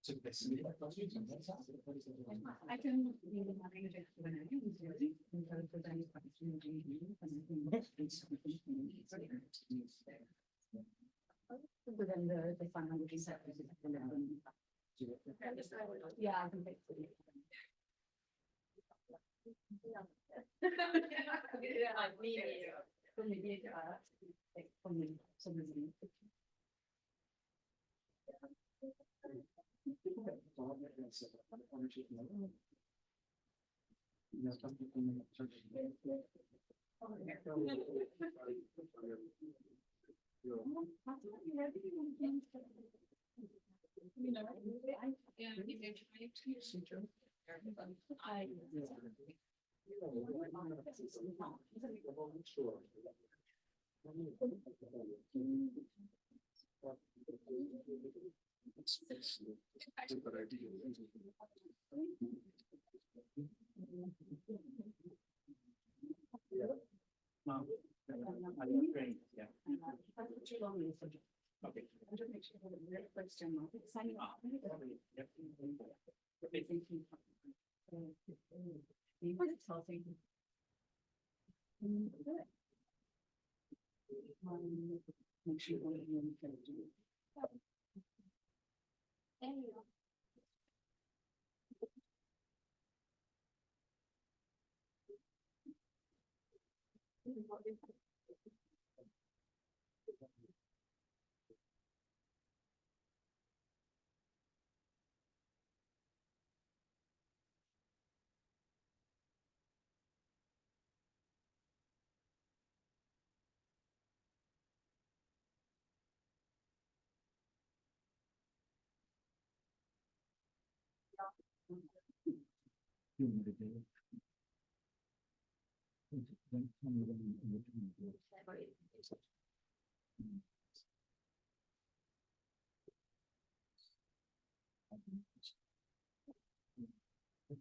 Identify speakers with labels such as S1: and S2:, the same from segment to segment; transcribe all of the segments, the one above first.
S1: So this is
S2: I can read the language when I use it, and go for any question. But then the final would be separate. Yeah, I can take it. Yeah, maybe like for me, some reason. Okay. I'm just make sure that the right question signing off. You want to tell things. Make sure you can do it.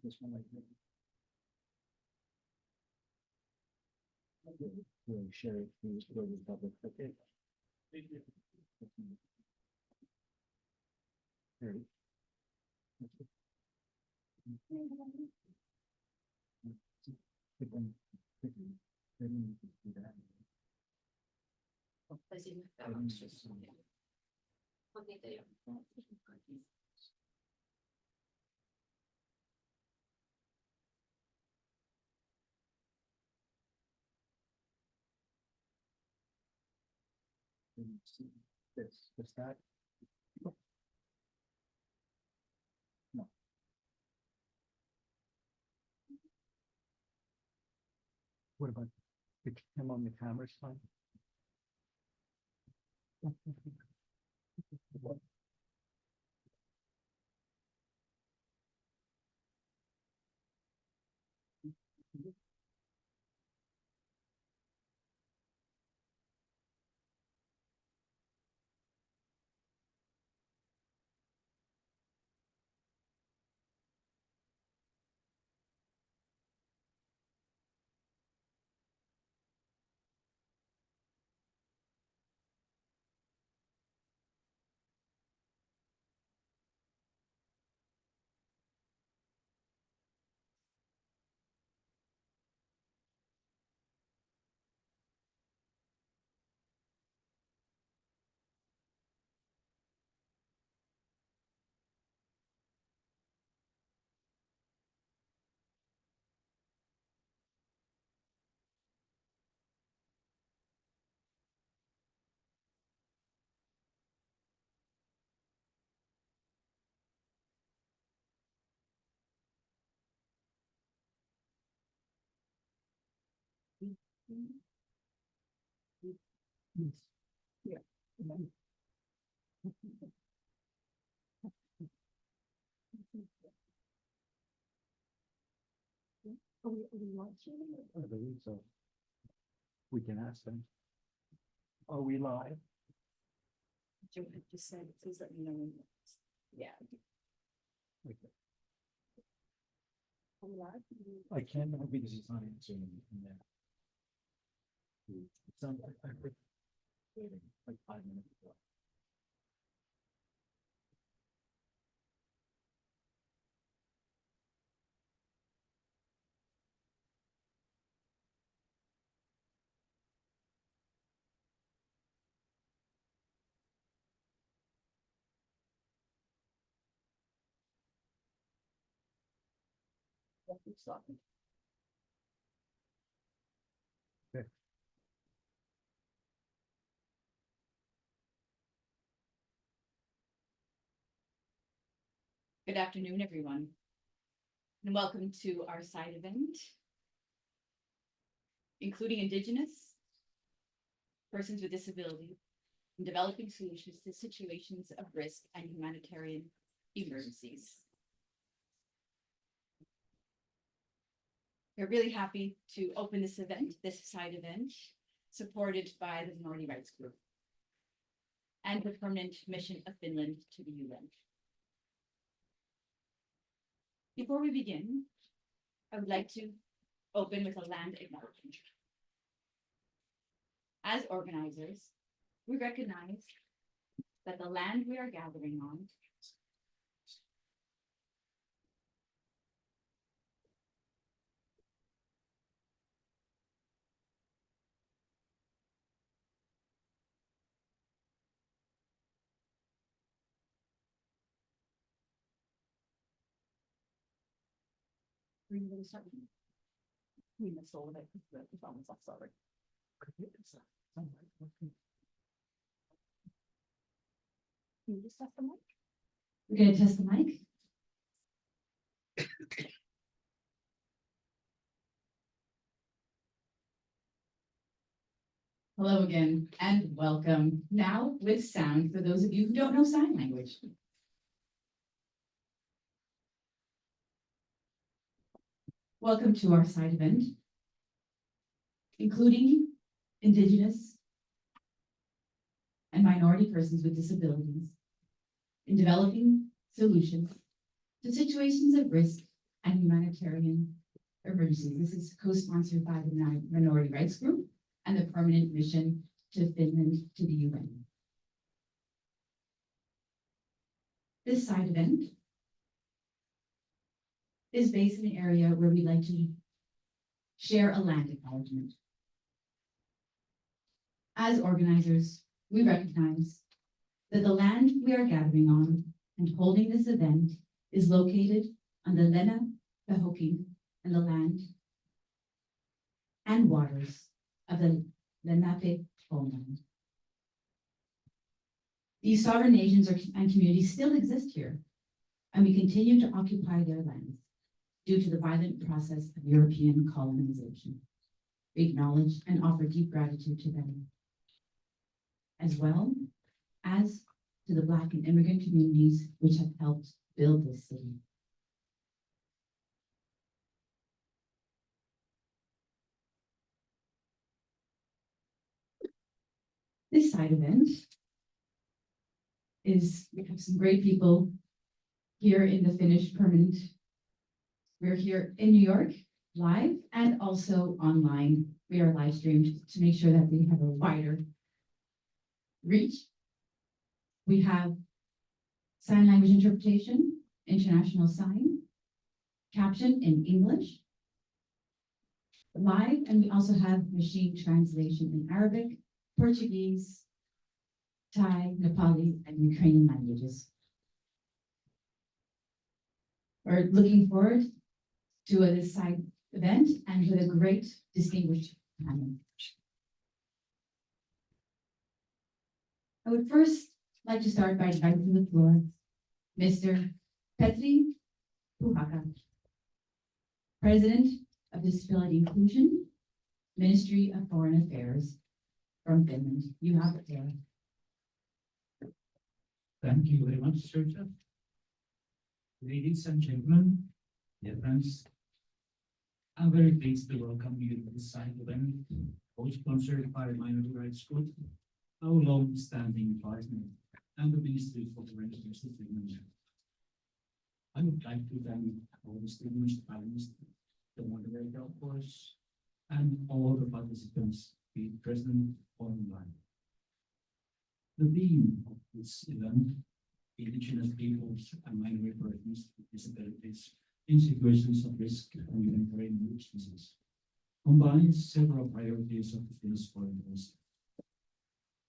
S2: This one like that. We'll share it with the public. Okay. Here. This that. No. What about him on the camera side? Yes. Yeah. I believe so. We can ask them. Are we live? Do you just say, please let me know. Yeah. Okay. I can't know because it's not answering in there. It sounds like I heard like 5 minutes ago.
S3: Good afternoon, everyone, and welcome to our side event, including Indigenous persons with disability in developing solutions to situations of risk and humanitarian emergencies. We're really happy to open this event, this side event, supported by the Minority Rights Group and the Permanent Mission of Finland to the UN. Before we begin, I would like to open with a land acknowledgement. As organizers, we recognize that the land we are gathering on we missed all of it. It's almost off, sorry. Can you just test the mic? We're going to test the mic. Hello again and welcome. Now with sound for those of you who don't know sign language. Welcome to our side event, including Indigenous and minority persons with disabilities in developing solutions to situations of risk and humanitarian emergencies. This is co-sponsored by the Minority Rights Group and the Permanent Mission to Finland to the UN. This side event is based in an area where we'd like to share a land acknowledgement. As organizers, we recognize that the land we are gathering on and holding this event is located on the Lena, the Hoking, and the land and waters of the Lenape homeland. These sovereign nations and communities still exist here, and we continue to occupy their lands due to the violent process of European colonization. We acknowledge and offer deep gratitude to them, as well as to the Black and immigrant communities which have helped build this city. This side event is, we have some great people here in the Finnish Permanent. We're here in New York live and also online. We are live streamed to make sure that we have a wider reach. We have sign language interpretation, international sign, caption in English, live, and we also have machine translation in Arabic, Portuguese, Thai, Nepali, and Ukrainian languages. We're looking forward to this side event and with a great distinguished panel. I would first like to start by inviting to the floor Mr. Petri Puhaka, President of Disability Inclusion, Ministry of Foreign Affairs from Finland. You have it there.
S4: Thank you very much, Sergio. Ladies and gentlemen, dear friends, I'm very pleased to welcome you to this side event, co-sponsored by Minority Rights Group, our long-standing partner, and the Ministry for Foreign Affairs of Finland. I would like to thank all distinguished panelists, the moderator, of course, and all the participants, be present online. The theme of this event, Indigenous Peoples and Minority Persons with Disabilities in Situations of Risk and Humanitarian Emergencies, combines several priorities of the Finnish foreign policy.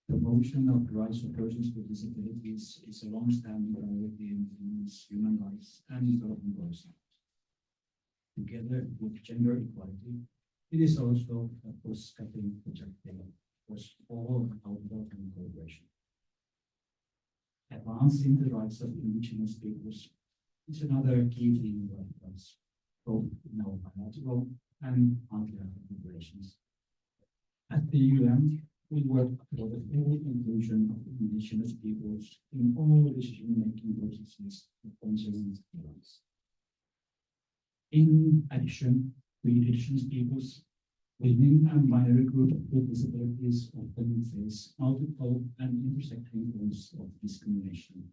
S4: Promotion of the rights of persons with disabilities is a long-standing priority in Finland's human rights and development policy. together with gender equality, it is also a cost-cutting objective for all our development cooperation. Advancing the rights of indigenous peoples is another key theme for us, both in our bilateral and multilateral relations. At the UN, we work for the full inclusion of indigenous peoples in all decision-making processes concerning rights. In addition, to indigenous peoples, women and minority groups with disabilities often face multiple and intersecting forms of discrimination.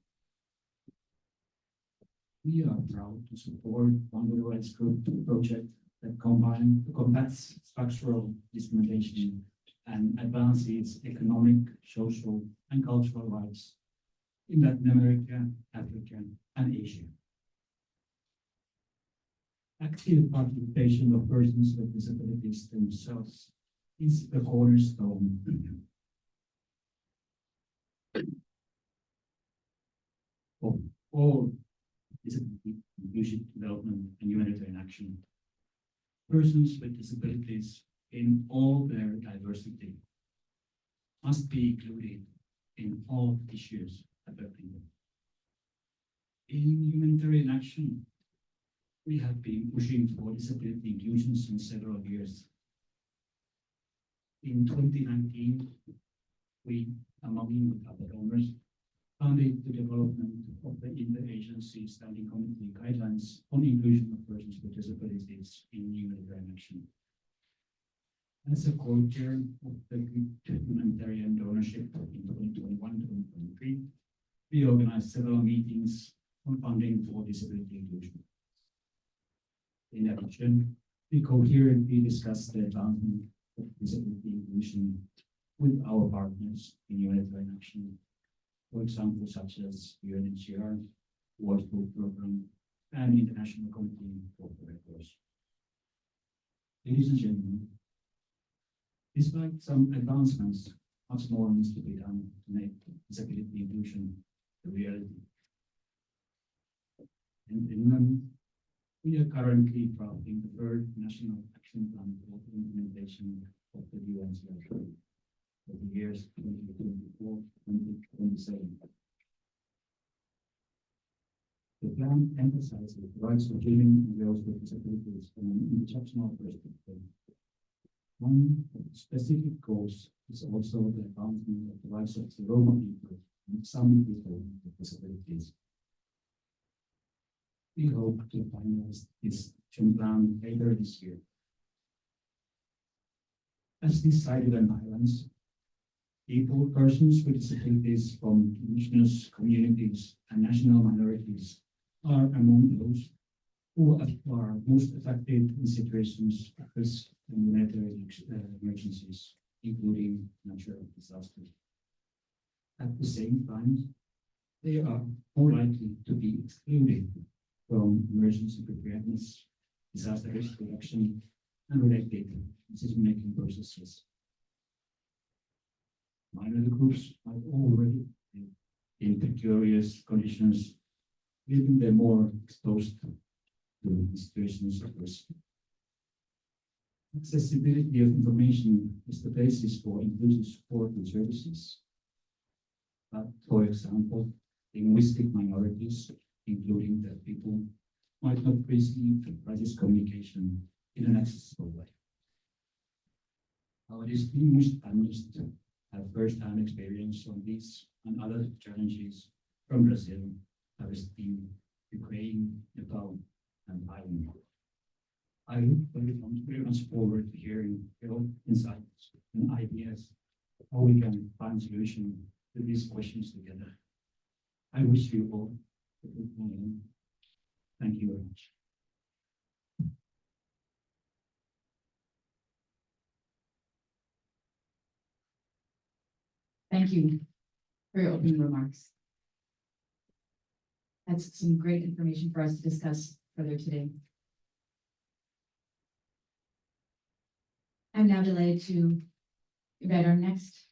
S4: We are proud to support one of the rights group project that combats structural discrimination and advances economic, social, and cultural rights in Latin America, Africa, and Asia. Active participation of persons with disabilities themselves is the cornerstone of all disability inclusion development and humanitarian action. Persons with disabilities in all their diversity must be included in all issues affecting them. In humanitarian action, we have been pushing for disability inclusion since several years. In 2019, we, among other donors, funded the development of the Interagency Standing Committee guidelines on inclusion of persons with disabilities in humanitarian action. As a co-chair of the humanitarian donorship in 2021-2023, we organized several meetings on funding for disability inclusion. In addition, we coherently discussed the advancement of disability inclusion with our partners in humanitarian action, for example, such as UNHCR, World Food Programme, and International Committee for the Red Cross. Ladies and gentlemen, despite some advancements, much more needs to be done to make disability inclusion a reality. In Finland, we are currently drafting the third National Action Plan for the implementation of the UNHCR for the years 2024-2027. The plan emphasizes the rights of women and girls with disabilities from an intersectional perspective. One of the specific goals is also the advancement of the rights of the Roma people and some people with disabilities. We hope to finalize this action plan later this year. As decided on islands, persons with disabilities from indigenous communities and national minorities are among those who are most affected in situations of risk and humanitarian emergencies, including natural disasters. At the same time, they are more likely to be excluded from emergency preparedness, disaster risk reduction, and related decision-making processes. Minority groups are already in precarious conditions, leaving them more exposed to situations of risk. Accessibility of information is the basis for inclusive support and services. For example, linguistic minorities, including deaf people, might not receive crisis communication in an accessible way. Our distinguished panelists have first-hand experience on these and other challenges from Brazil, Palestine, Ukraine, Nepal, and Thailand. I look very much forward to hearing your insights and ideas how we can find solutions to these questions together. I wish you all a good morning. Thank you very much.
S3: Thank you for your opening remarks. That's some great information for us to discuss further today. I'm now delighted to invite our next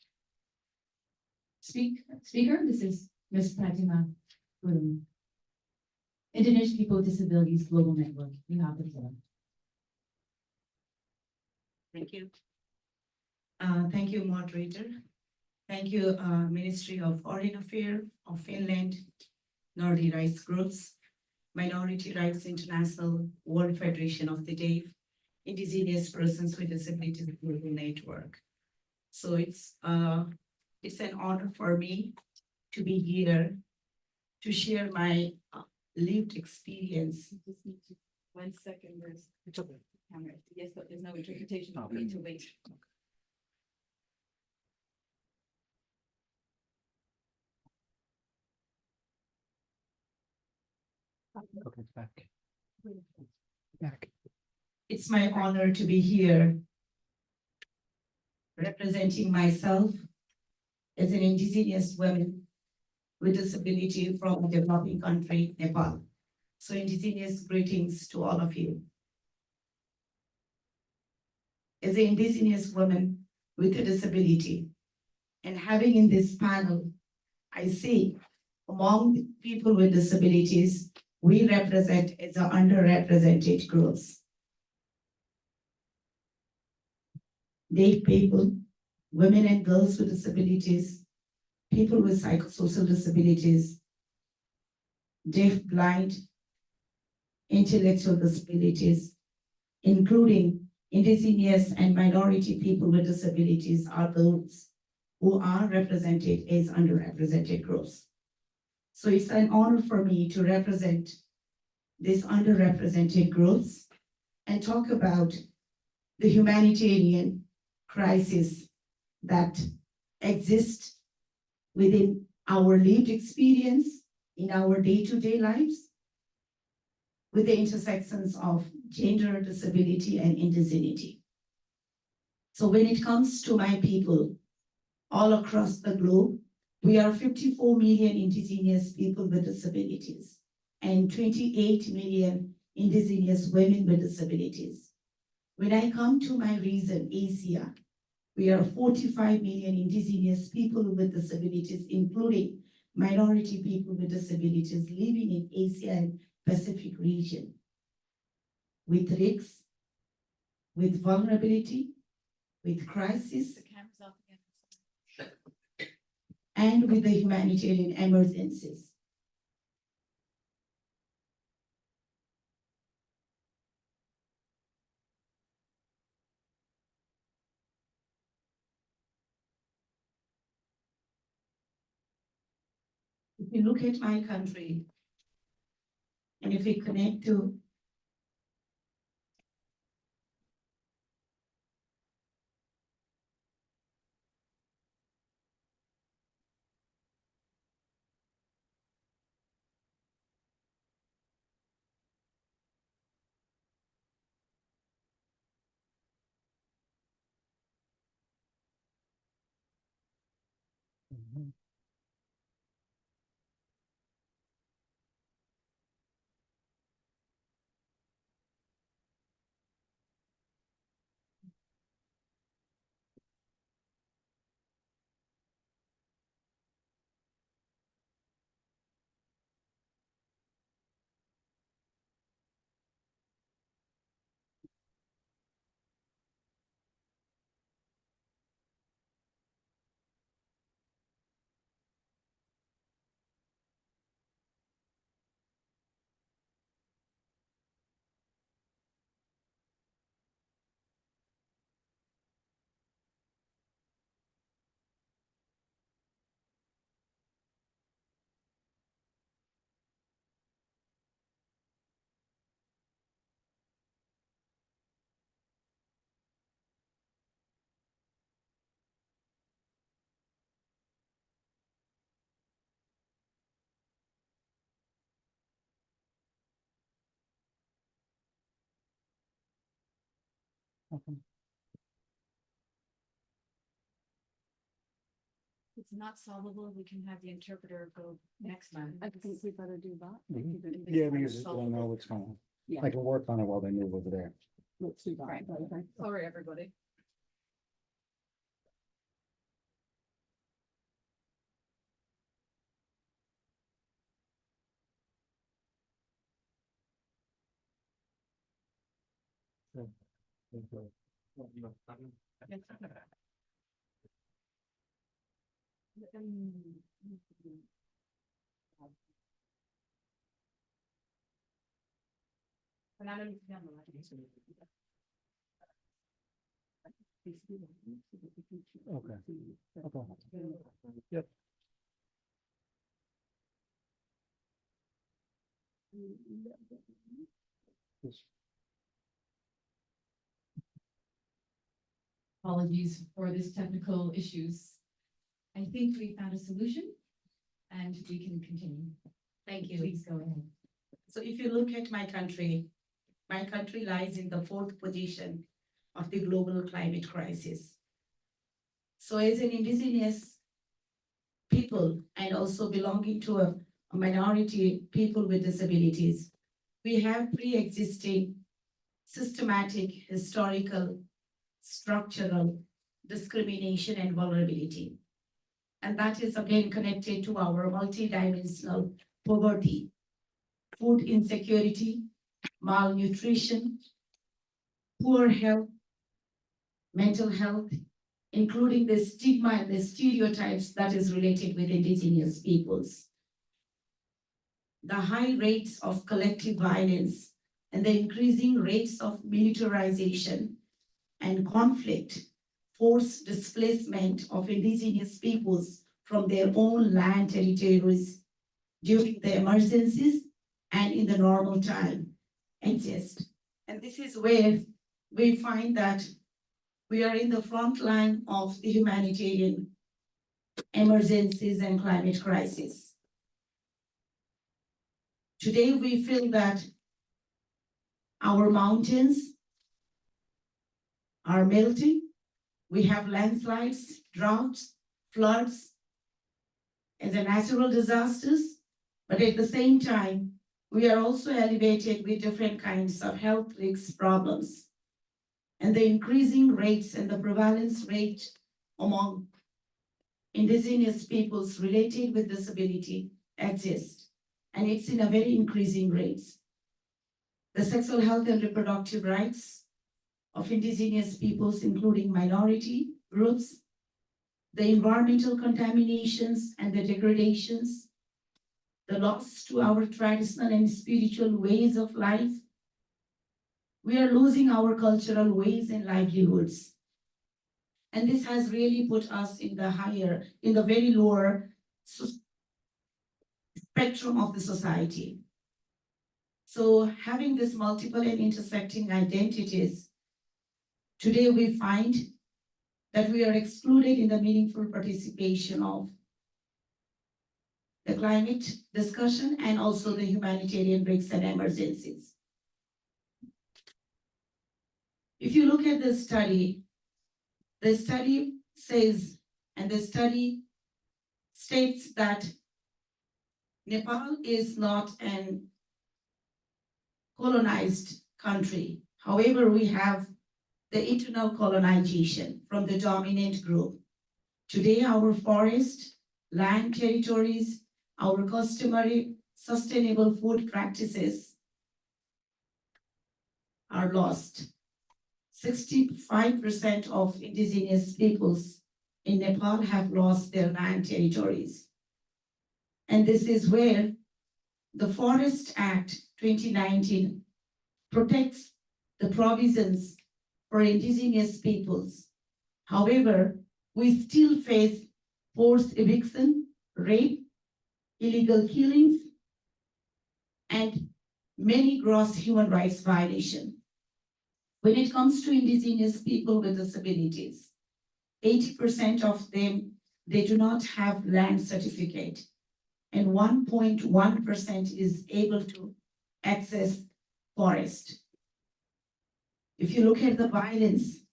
S3: speaker. This is Ms. Pratima Guru, Indigenous People Disabilities Global Network. You have the floor.
S5: Thank you. Thank you, moderator. Thank you, Ministry of Foreign Affairs of Finland, Nordic Rights Groups, Minority Rights International, World Federation of the Deaf, Indigenous Persons with Disabilities Global Network. So it's an honor for me to be here to share my lived experience.
S3: You just need to, 1 second, there's
S2: It's okay.
S3: camera. Yes, but there's no interpretation.
S2: Okay.
S3: We need to wait.
S2: Okay, back. Back.
S5: It's my honor to be here representing myself as an indigenous woman with disability from a developing country, Nepal. So indigenous greetings to all of you. As an indigenous woman with a disability and having in this panel, I see among people with disabilities, we represent as an underrepresented groups. Deaf people, women and girls with disabilities, people with psychosocial disabilities, deaf, blind, intellectual disabilities, including indigenous and minority people with disabilities are those who are represented as underrepresented groups. So it's an honor for me to represent these underrepresented groups and talk about the humanitarian crisis that exists within our lived experience in our day-to-day lives with the intersections of gender, disability, and indigeneity. So when it comes to my people all across the globe, we are 54 million indigenous people with disabilities and 28 million indigenous women with disabilities. When I come to my region, Asia, we are 45 million indigenous people with disabilities, including minority people with disabilities living in Asia and Pacific region, with risks, with vulnerability, with crisis,
S3: The camera's off again.
S5: and with the humanitarian emergencies. If you look at my country, and if we connect to
S2: Mhm. Okay.
S3: If it's not solvable, we can have the interpreter go next time.
S6: I think we better do that.
S2: Yeah, because I don't know what's going on.
S6: Yeah.
S2: I can work on it while they move over there.
S6: Let's do that.
S3: Right.
S6: Okay.
S3: Sorry, everybody.
S2: Thank you. Okay. Okay. Yep. Yes.
S3: Apologies for this technical issues. I think we found a solution and we can continue.
S5: Thank you.
S3: Please go ahead.
S5: So if you look at my country lies in the 4th position of the global climate crisis. So as an indigenous people and also belonging to a minority people with disabilities, we have pre-existing systematic, historical, structural discrimination and vulnerability. And that is again connected to our multidimensional poverty, food insecurity, malnutrition, poor health, mental health, including the stigma and the stereotypes that is related with indigenous peoples. The high rates of collective violence and the increasing rates of militarization and conflict, forced displacement of indigenous peoples from their own land territories during the emergencies and in the normal time exist. And this is where we find that we are in the front line of the humanitarian emergencies and climate crisis. Today, we feel that our mountains are melting. We have landslides, droughts, floods, as a natural disasters, but at the same time, we are also elevated with different kinds of health risks problems. And the increasing rates and the prevalence rate among indigenous peoples related with disability exist, and it's in a very increasing rates. The sexual health and reproductive rights of indigenous peoples, including minority groups, the environmental contaminations and the degradations, the loss to our traditional and spiritual ways of life. We are losing our cultural ways and livelihoods. And this has really put us in the very lower spectrum of the society. So having this multiple and intersecting identities, today we find that we are excluded in the meaningful participation of the climate discussion and also the humanitarian risks and emergencies. If you look at the study says, and the study states that Nepal is not an colonized country. However, we have the internal colonization from the dominant group. Today, our forest, land territories, our customary sustainable food practices are lost. 65% of indigenous peoples in Nepal have lost their land territories. And this is where the Forest Act 2019 protects the provisions for indigenous peoples. However, we still face forced eviction, rape, illegal killings, and many gross human rights violations. When it comes to indigenous people with disabilities, 80% of them, they do not have land certificate, and 1.1% is able to access forest. If you look at the violence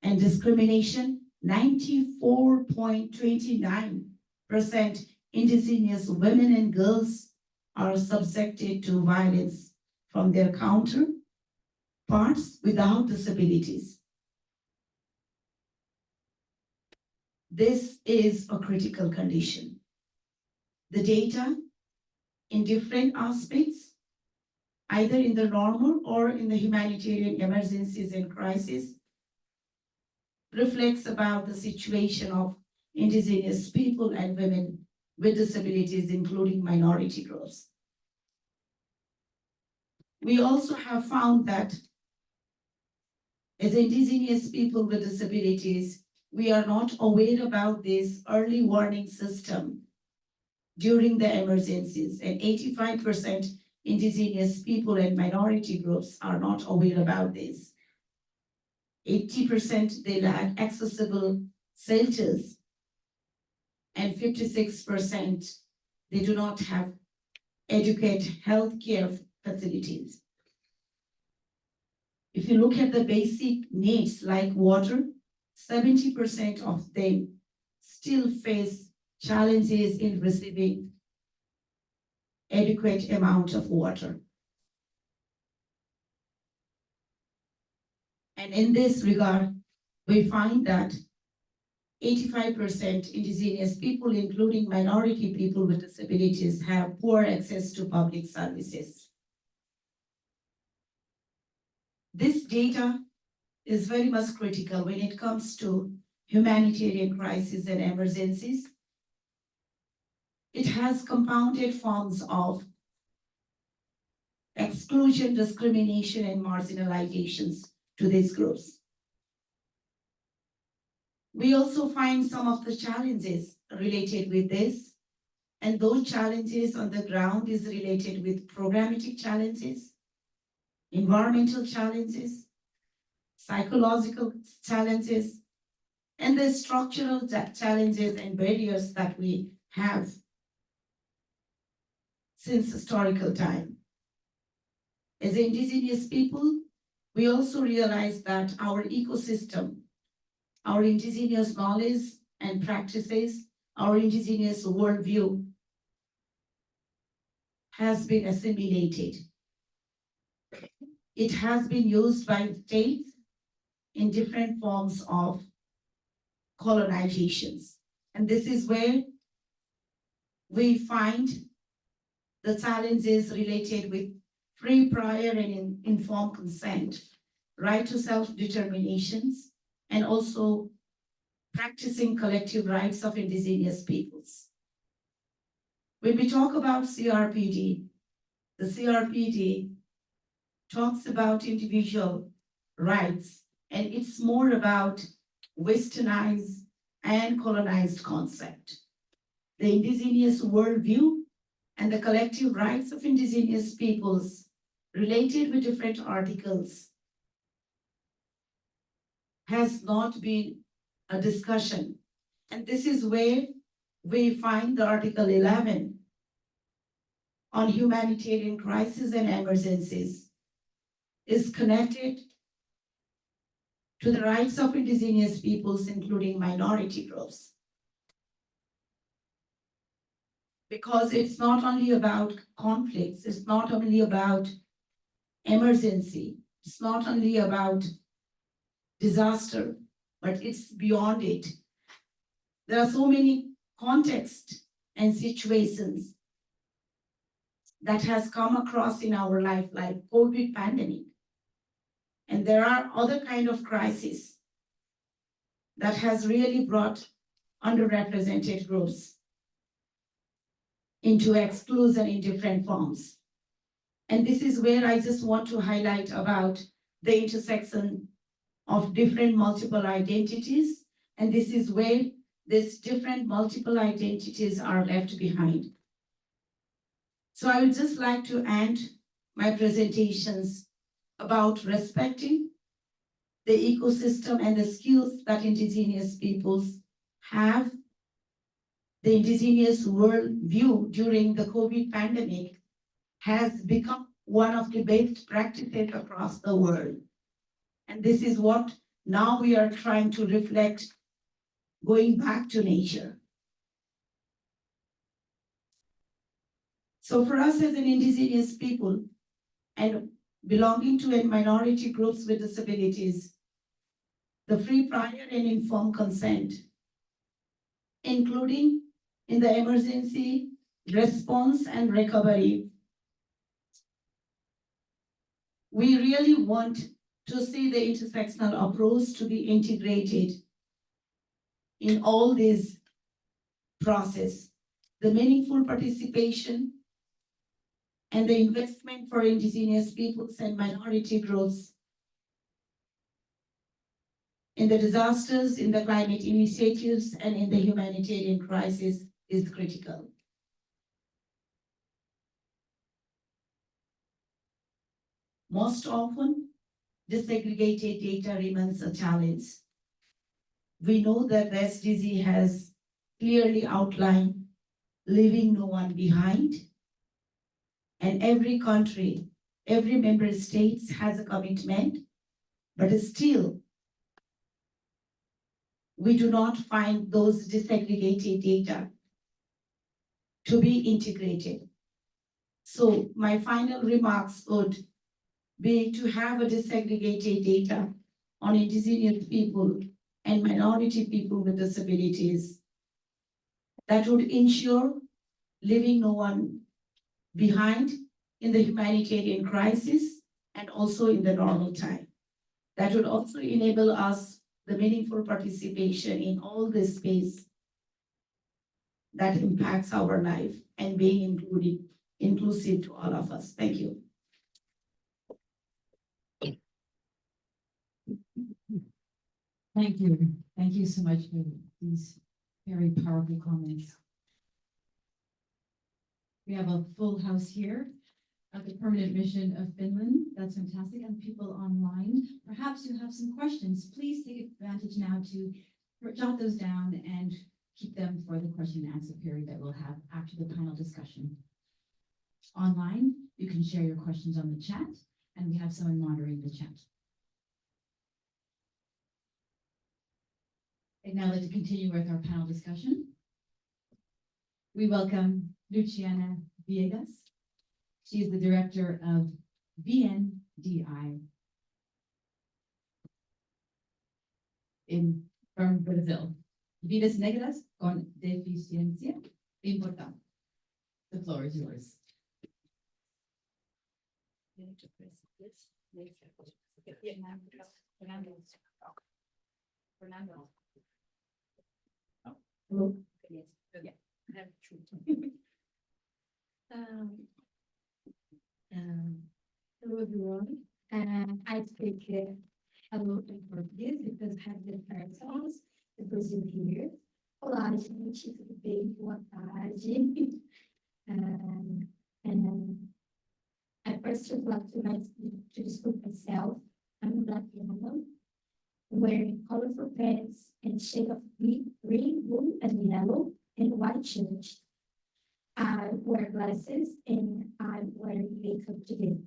S5: and discrimination, 94.29% indigenous women and girls are subjected to violence from their counterparts without disabilities. This is a critical condition. The data in different aspects, either in the normal or in the humanitarian emergencies and crisis, reflects about the situation of Indigenous people and women with disabilities, including minority groups. We also have found that as Indigenous people with disabilities, we are not aware about this early warning system during the emergencies, and 85% Indigenous people and minority groups are not aware about this. 80% they lack accessible shelters, and 56% they do not have adequate healthcare facilities. If you look at the basic needs like water, 70% of them still face challenges in receiving adequate amount of water. And in this regard, we find that 85% Indigenous people, including minority people with disabilities, have poor access to public services. This data is very much critical when it comes to humanitarian crises and emergencies. It has compounded forms of exclusion, discrimination, and marginalizations to these groups. We also find some of the challenges related with this, and those challenges on the ground is related with programmatic challenges, environmental challenges, psychological challenges, and the structural challenges and barriers that we have since historical time. As Indigenous people, we also realize that our ecosystem, our Indigenous knowledge and practices, our Indigenous worldview has been assimilated. It has been used by states in different forms of colonizations. And this is where we find the challenges related with free, prior, and informed consent, right to self-determinations, and also practicing collective rights of Indigenous peoples. When we talk about CRPD, the CRPD talks about individual rights, and it's more about westernized and colonized concept. The Indigenous worldview and the collective rights of Indigenous peoples related with different articles has not been a discussion. And this is where we find the Article 11 on humanitarian crises and emergencies is connected to the rights of Indigenous peoples, including minority groups. Because it's not only about conflicts, it's not only about emergency, it's not only about disaster, but it's beyond it. There are so many contexts and situations that has come across in our life, like COVID pandemic. And there are other kind of crises that has really brought underrepresented groups into exclusion in different forms. And this is where I just want to highlight about the intersection of different multiple identities. And this is where these different multiple identities are left behind. So I would just like to end my presentations about respecting the ecosystem and the skills that Indigenous peoples have. The Indigenous worldview during the COVID pandemic has become one of the best practices across the world. And this is what now we are trying to reflect, going back to nature. So for us as an Indigenous people and belonging to a minority groups with disabilities, the free, prior, and informed consent, including in the emergency response and recovery, we really want to see the intersectional approach to be integrated in all this process. The meaningful participation and the investment for indigenous peoples and minority groups in the disasters, in the climate initiatives, and in the humanitarian crisis is critical. Most often, disaggregated data remains a challenge. We know that the SDG has clearly outlined leaving no one behind, and every country, every member state has a commitment, but still, we do not find those disaggregated data to be integrated. So my final remarks would be to have a disaggregated data on indigenous people and minority people with disabilities that would ensure leaving no one behind in the humanitarian crisis and also in the normal time. That would also enable us the meaningful participation in all this space that impacts our life and being inclusive to all of us. Thank you.
S3: Thank you. Thank you so much for these very powerful comments. We have a full house here at the Permanent Mission of Finland. That's fantastic. And people online, perhaps you have some questions. Please take advantage now to jot those down and keep them for the question and answer period that we'll have after the panel discussion. Online, you can share your questions on the chat, and we have someone monitoring the chat. I'd now like to continue with our panel discussion. We welcome Luciana Viegas. She is the director of VNDI from Brazil. Vidas Negras con Deficiência Importam. The floor is yours. Fernando.
S5: Hello.
S3: Yes. Yeah.
S7: Hello everyone. I speak hello in Portuguese because I have the persons do Brasil here. Olá, gente, tudo bem? Boa tarde. I first would like to describe myself. I'm a Black woman wearing colorful pants and shade of green, blue, and yellow, and white shirt. I wear glasses and I'm wearing makeup today.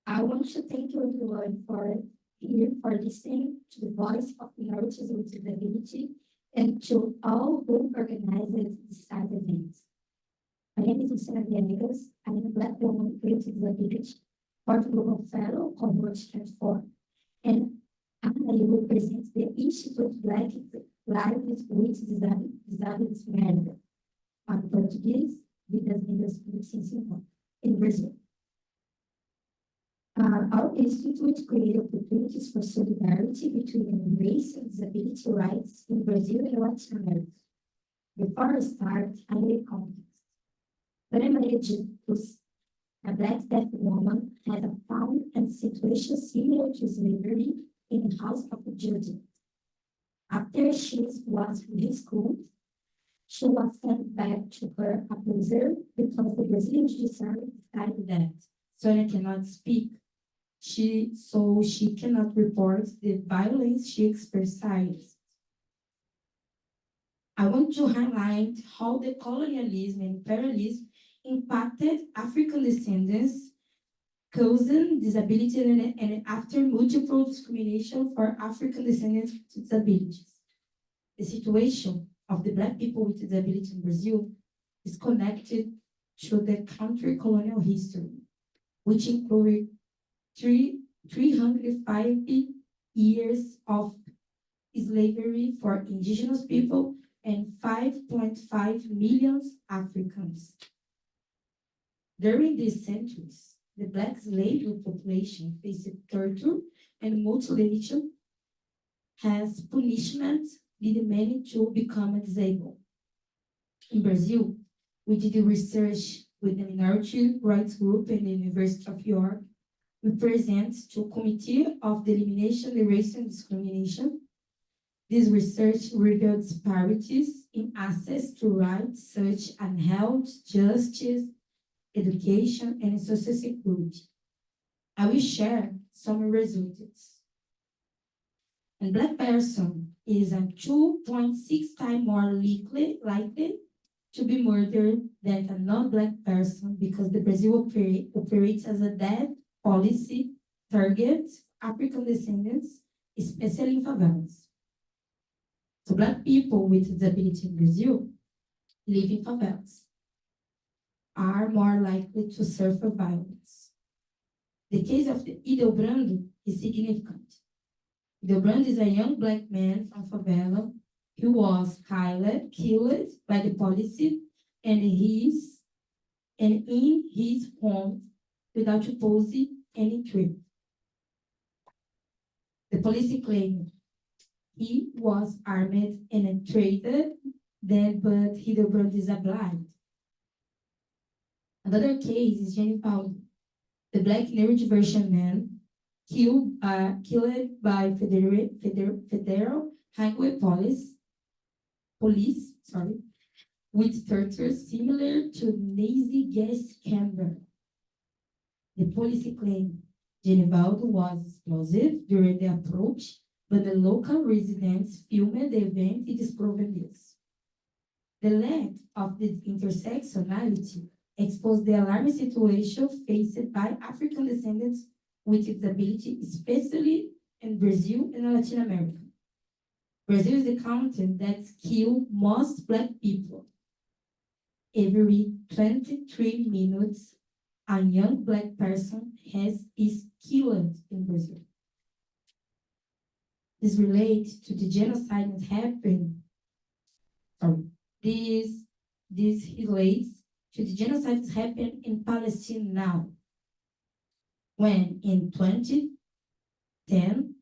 S7: I want to thank you everyone for listening to the voice of minorities with disability and to all who organized this event. My name is Vidas Negras. I am a Black woman with disability, part global fellow cohort 24, and I represent the Institute Black Lives with Disabilities Network. On Portuguese, Vidas Negras Deficiência Importam, in Brazil. Our institute created opportunities for solidarity between race and disability rights in Brazil and Latin America. Before I start, I need context. When I married Jesus, a Black deaf woman had a found and situation similar to slavery in the house of a judge. After she was rescued, she was sent back to her abuser because the Brazilian judiciary decided that Sonia cannot speak. So she cannot report the violence she experienced. I want to highlight how the colonialism and imperialism impacted African descendants, causing disability and after multiple discrimination for African descendants with disabilities. The situation of the Black people with disability in Brazil is connected to the country colonial history, which included 350 years of slavery for indigenous people and 5.5 million Africans. During these centuries, the Black slave population faced torture and mutilation as punishment lead many to become disabled. In Brazil, we did research with the minority rights group in the University of York. We present to Committee of the Elimination of Race and Discrimination. This research revealed disparities in access to rights such as health, justice, education, and social security. I will share some results. A Black person is a 2.6 times more likely to be murdered than a non-Black person because the Brazil operates as a death policy targets African descendants, especially in favelas. So Black people with disability in Brazil live in favelas, are more likely to suffer violence. The case of the Hildebrando is significant. Hildebrando is a young Black man from favela who was killed by the police and in his home without opposing any threat. The police claimed he was armed and traded, but Hildebrand is a blind. Another case is Genivaldo, the Black neurodivergent man killed by federal highway police, with torture similar to Nazi gas chamber. The police claimed Genivaldo was explosive during the approach, but the local residents filmed the event and disproven this. The lack of this intersectionality exposed the alarming situation faced by African descendants with disability, especially in Brazil and Latin America. Brazil is the country that kills most Black people. Every 23 minutes, a young Black person is killed in Brazil. This relates to the genocide that happened. This relates to the genocide that happened in Palestine now, when in 2010,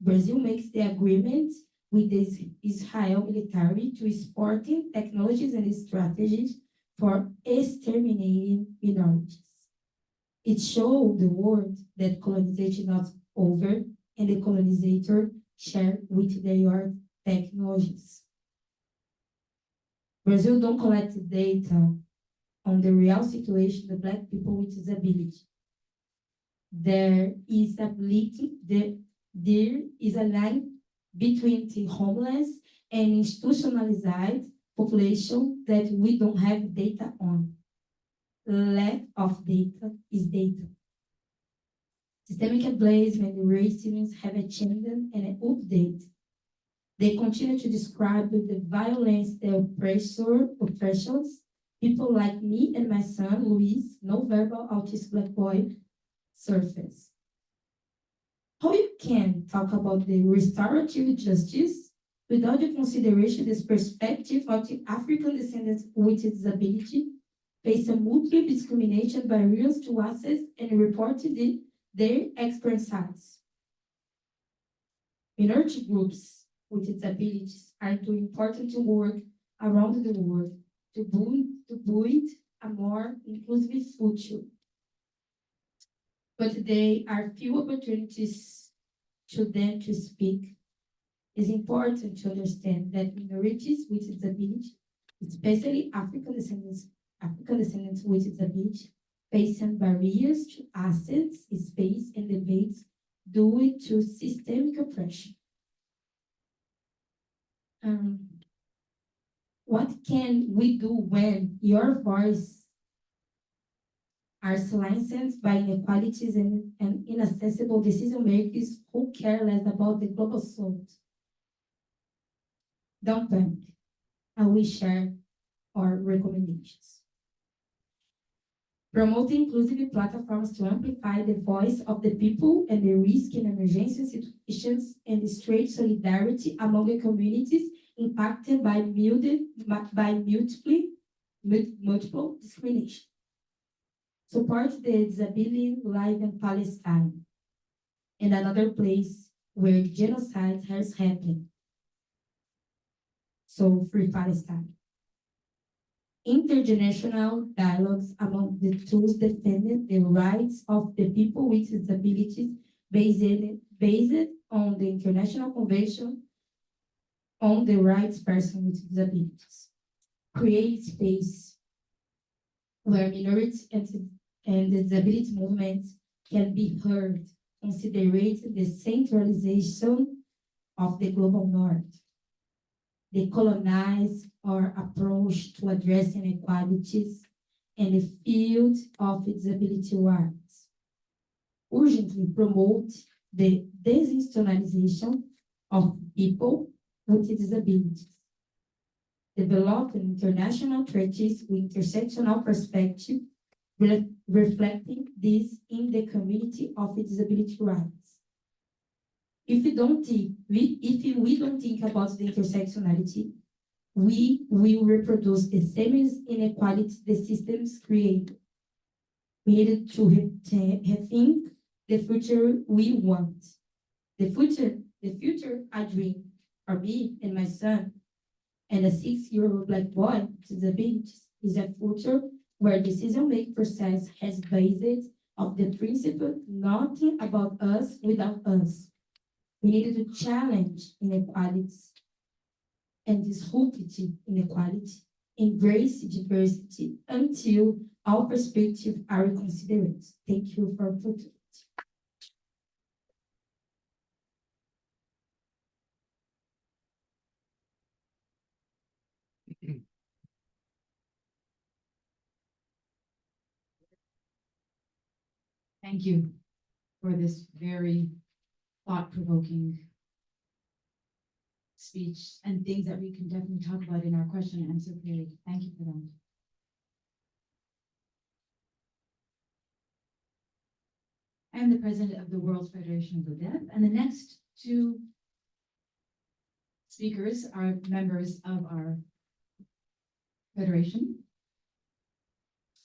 S7: Brazil makes the agreement with the Israel military to exporting technologies and strategies for exterminating minorities. It showed the world that colonization is not over and the colonizer share with their technologies. Brazil don't collect data on the real situation of Black people with disability. There is a line between the homeless and institutionalized population that we don't have data on. Lack of data is data. Systemic ableism and racism have a change and an update. They continue to describe the violence, the oppressions, people like me and my son, Luis, no-verbal autistic Black boy, surface. How you can talk about the restorative justice without the consideration this perspective of the African descendants with disability face a multiple discrimination barriers to access and report their experiences. Minority groups with disabilities are doing important work around the world to build a more inclusive future. But there are few opportunities to them to speak. It's important to understand that minorities with disability, especially African descendants with disability, facing barriers to access, space, and debates due to systemic oppression. What can we do when your voice are silenced by inequalities and inaccessible decision makers who care less about the global south? Don't panic. I will share our recommendations. Promote inclusive platforms to amplify the voice of the people and the risk in emergency situations and straight solidarity among the communities impacted by multiple discrimination. Support the disability life in Palestine and another place where genocide has happened. So free Palestine. Intergenerational dialogues among the tools defending the rights of the people with disabilities based on the International Convention on the Rights of Persons with Disabilities. Create space where minorities and disability movements can be heard, considering the centralization of the global north. The colonized our approach to addressing inequalities in the field of disability rights. Urgently promote the desinstitutionalization of people with disabilities. Develop international treaties with intersectional perspective, reflecting this in the community of disability rights. If we don't think about the intersectionality, we will reproduce the same inequality the systems create. We need to rethink the future we want. The future I dream for me and my son and a 6-year-old black boy with disabilities is a future where decision-making process has based of the principle nothing about us without us. We needed to challenge inequalities and disrupt inequality, embrace diversity until all perspectives are considered. Thank you for opportunity.
S3: Thank you for this very thought-provoking speech and things that we can definitely talk about in our question and answer period. Thank you for that. I am the president of the World Federation of the Deaf, and the next two speakers are members of our federation.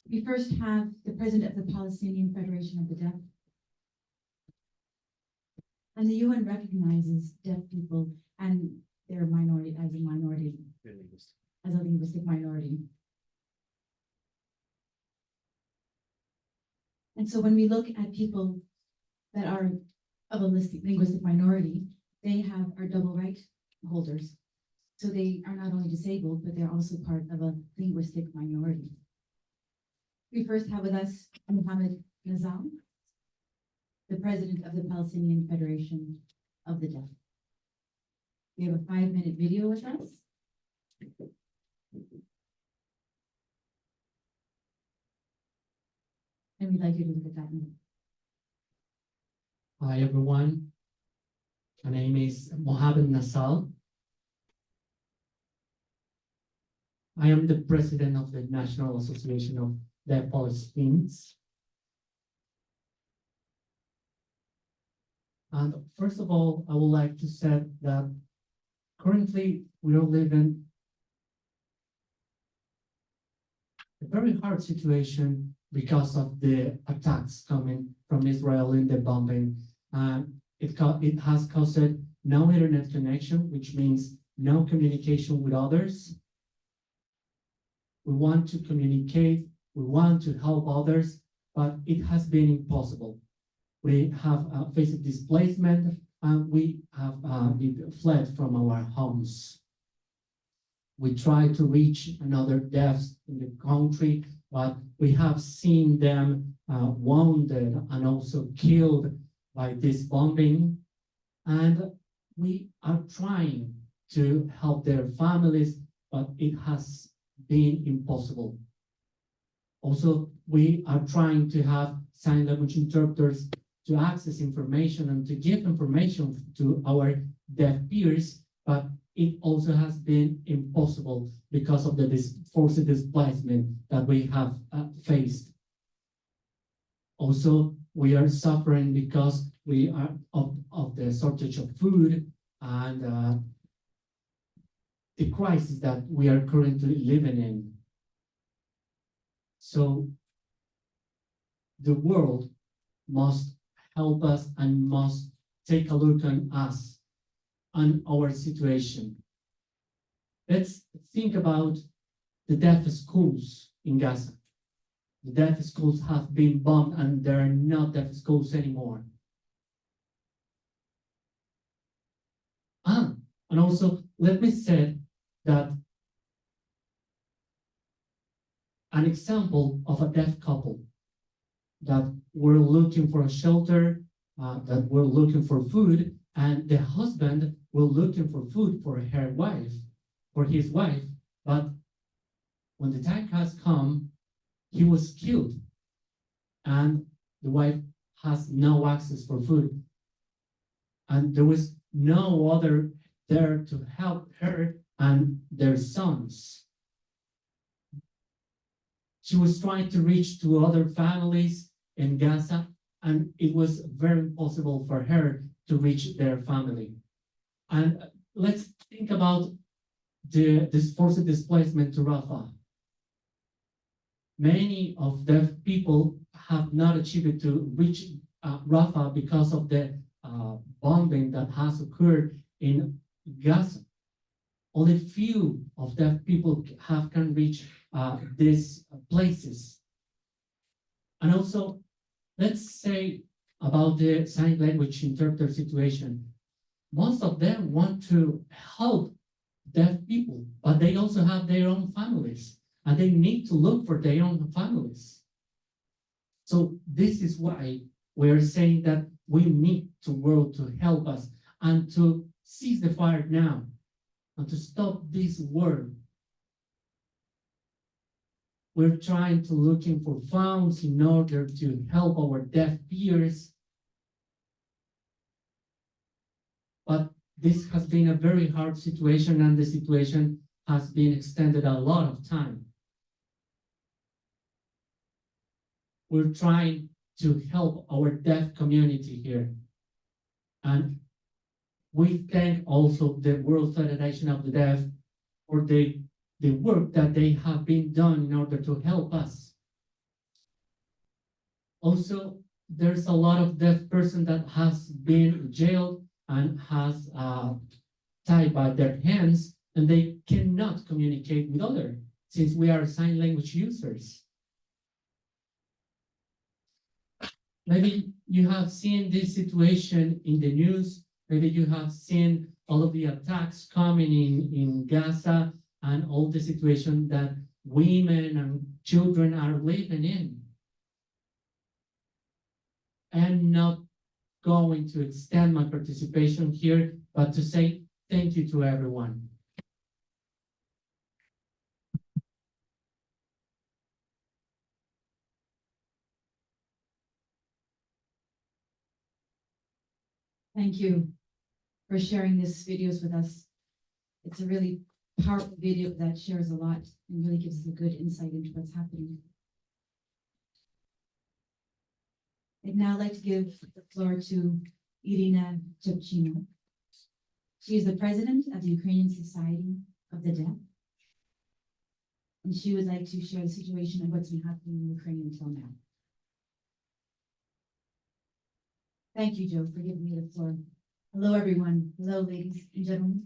S3: We first have the president of the Palestinian Federation of the Deaf. And the UN recognizes deaf people and their minority as a linguistic minority. And so when we look at people that are of a linguistic minority, they are double right holders. So they are not only disabled, but they're also part of a linguistic minority. We first have with us Mohammed Nazal, the president of the Palestinian Federation of the Deaf. We have a 5-minute video with us. And we'd like you to look at that now.
S8: Hi everyone, my name is Mohammed Nassal. I am the president of the National Association of Deaf Palestinians. And first of all, I would like to say that currently we are living a very hard situation because of the attacks coming from Israel in the bombing. It has caused no internet connection, which means no communication with others. We want to communicate, we want to help others, but it has been impossible. We have faced displacement and we have fled from our homes. We try to reach another deaths in the country, but we have seen them wounded and also killed by this bombing. And we are trying to help their families, but it has been impossible. Also, we are trying to have sign language interpreters to access information and to give information to our deaf peers, but it also has been impossible because of the forced displacement that we have faced. Also, we are suffering because we are of the shortage of food and the crisis that we are currently living in. So the world must help us and must take a look on us and our situation. let's think about the deaf schools in Gaza. The deaf schools have been bombed and there are not deaf schools anymore. And also, let me say that an example of a deaf couple that were looking for a shelter, that were looking for food, and the husband were looking for food for his wife, but when the time has come, he was killed, and the wife has no access for food. And there was no other there to help her and their sons. She was trying to reach to other families in Gaza, and it was very impossible for her to reach their family. And let's think about this forced displacement to Rafah. Many of deaf people have not achieved to reach Rafah because of the bombing that has occurred in Gaza. Only few of deaf people can reach these places. And also, let's say about the sign language interpreter situation. Most of them want to help deaf people, but they also have their own families, and they need to look for their own families. So this is why we're saying that we need to work to help us and to cease the fire now and to stop this war. We're trying to looking for funds in order to help our deaf peers. But this has been a very hard situation, and the situation has been extended a lot of time. We're trying to help our deaf community here. And we thank also the World Federation of the Deaf for the work that they have been done in order to help us. Also, there's a lot of deaf person that has been jailed and has tied by their hands, and they cannot communicate with others since we are sign language users. Maybe you have seen this situation in the news. Maybe you have seen all of the attacks coming in Gaza and all the situation that women and children are living in. I'm not going to extend my participation here, but to say thank you to everyone.
S3: Thank you for sharing these videos with us. It's a really powerful video that shares a lot and really gives us a good insight into what's happening. I'd now like to give the floor to Irina Chepchina. She is the president of the Ukrainian Society of the Deaf. And she would like to share the situation of what's been happening in Ukraine until now. Thank you, Joe, for giving me the floor. Hello, everyone. Hello, ladies and gentlemen.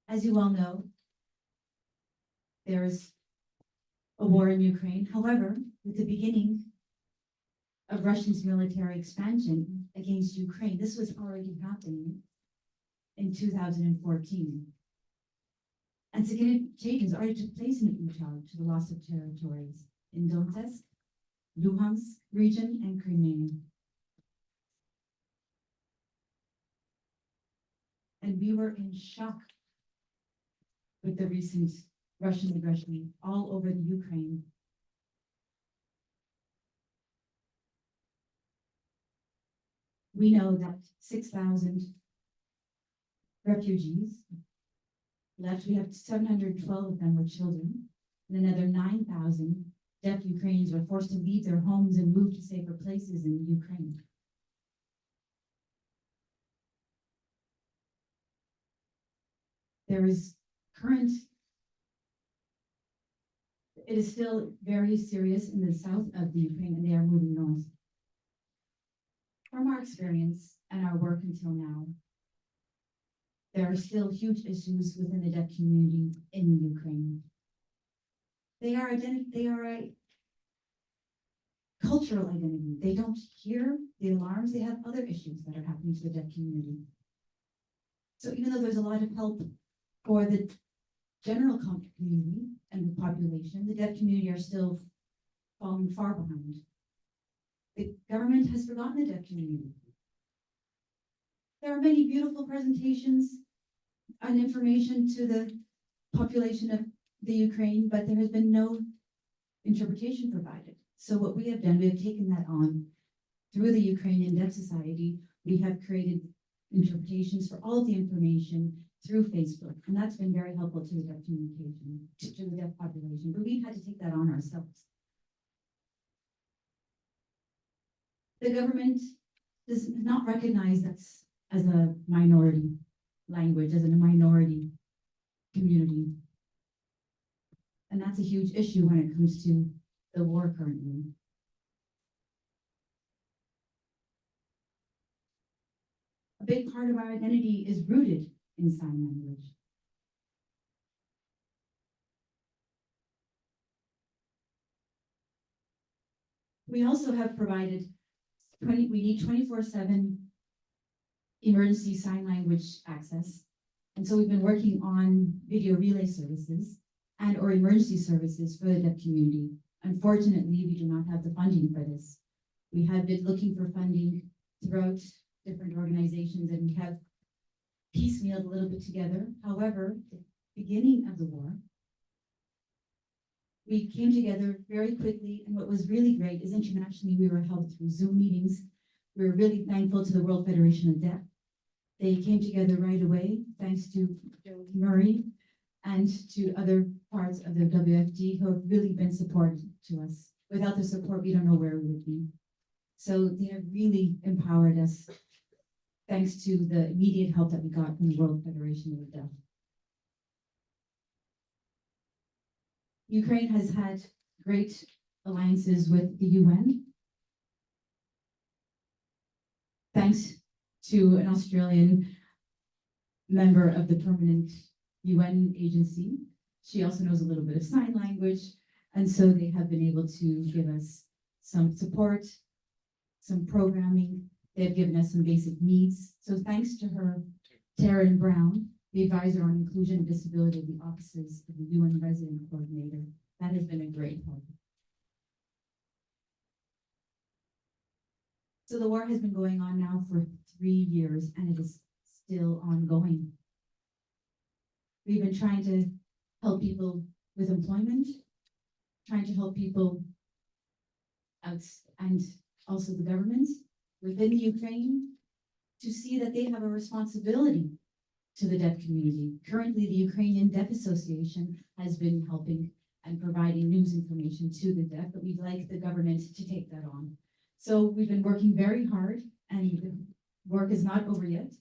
S3: As you all know, there is a war in Ukraine. However, with the beginning of Russia's military expansion against Ukraine, this was already happening in 2014. And significant changes already took place in Utah to the loss of territories in Donetsk, Luhansk region, and Crimea. And we were in shock with the recent Russian aggression all over the Ukraine. We know that 6,000 refugees left. We have 712 of them were children, and another 9,000 deaf Ukrainians were forced to leave their homes and move to safer places in Ukraine. There is it is still very serious in the south of the Ukraine, and they are moving north. From our experience and our work until now, there are still huge issues within the deaf community in Ukraine. They are a cultural identity. They don't hear the alarms. They have other issues that are happening to the deaf community. So even though there's a lot of help for the general community and the population, the deaf community are still falling far behind. The government has forgotten the deaf community. There are many beautiful presentations and information to the population of the Ukraine, but there has been no interpretation provided. So what we have done, we have taken that on through the Ukrainian Deaf Society. We have created interpretations for all of the information through Facebook, and that's been very helpful to the deaf communication, to the deaf population, but we've had to take that on ourselves. The government does not recognize us as a minority language, as a minority community. And that's a huge issue when it comes to the war currently. A big part of our identity is rooted in sign language. We also have provided we need 24/7 emergency sign language access. And so we've been working on video relay services and or emergency services for the deaf community. Unfortunately, we do not have the funding for this. We have been looking for funding throughout different organizations, and we have piecemealed a little bit together. However, at the beginning of the war, we came together very quickly, and what was really great is internationally we were held through Zoom meetings. We were really thankful to the World Federation of Deaf. They came together right away, thanks to Joe Murray and to other parts of the WFD who have really been supportive to us. Without the support, we don't know where we would be. So they have really empowered us, thanks to the immediate help that we got from the World Federation of the Deaf. Ukraine has had great alliances with the UN. Thanks to an Australian member of the permanent UN agency. She also knows a little bit of sign language, and so they have been able to give us some support, some programming. They've given us some basic needs. So thanks to her, Taryn Brown, the advisor on inclusion and disability of the offices of the UN resident coordinator. That has been a great help. So the war has been going on now for 3 years, and it is still ongoing. We've been trying to help people with employment, trying to help people out, and also the government within the Ukraine to see that they have a responsibility to the deaf community. Currently, the Ukrainian Deaf Association has been helping and providing news information to the deaf, but we'd like the government to take that on. So we've been working very hard, and the work is not over yet,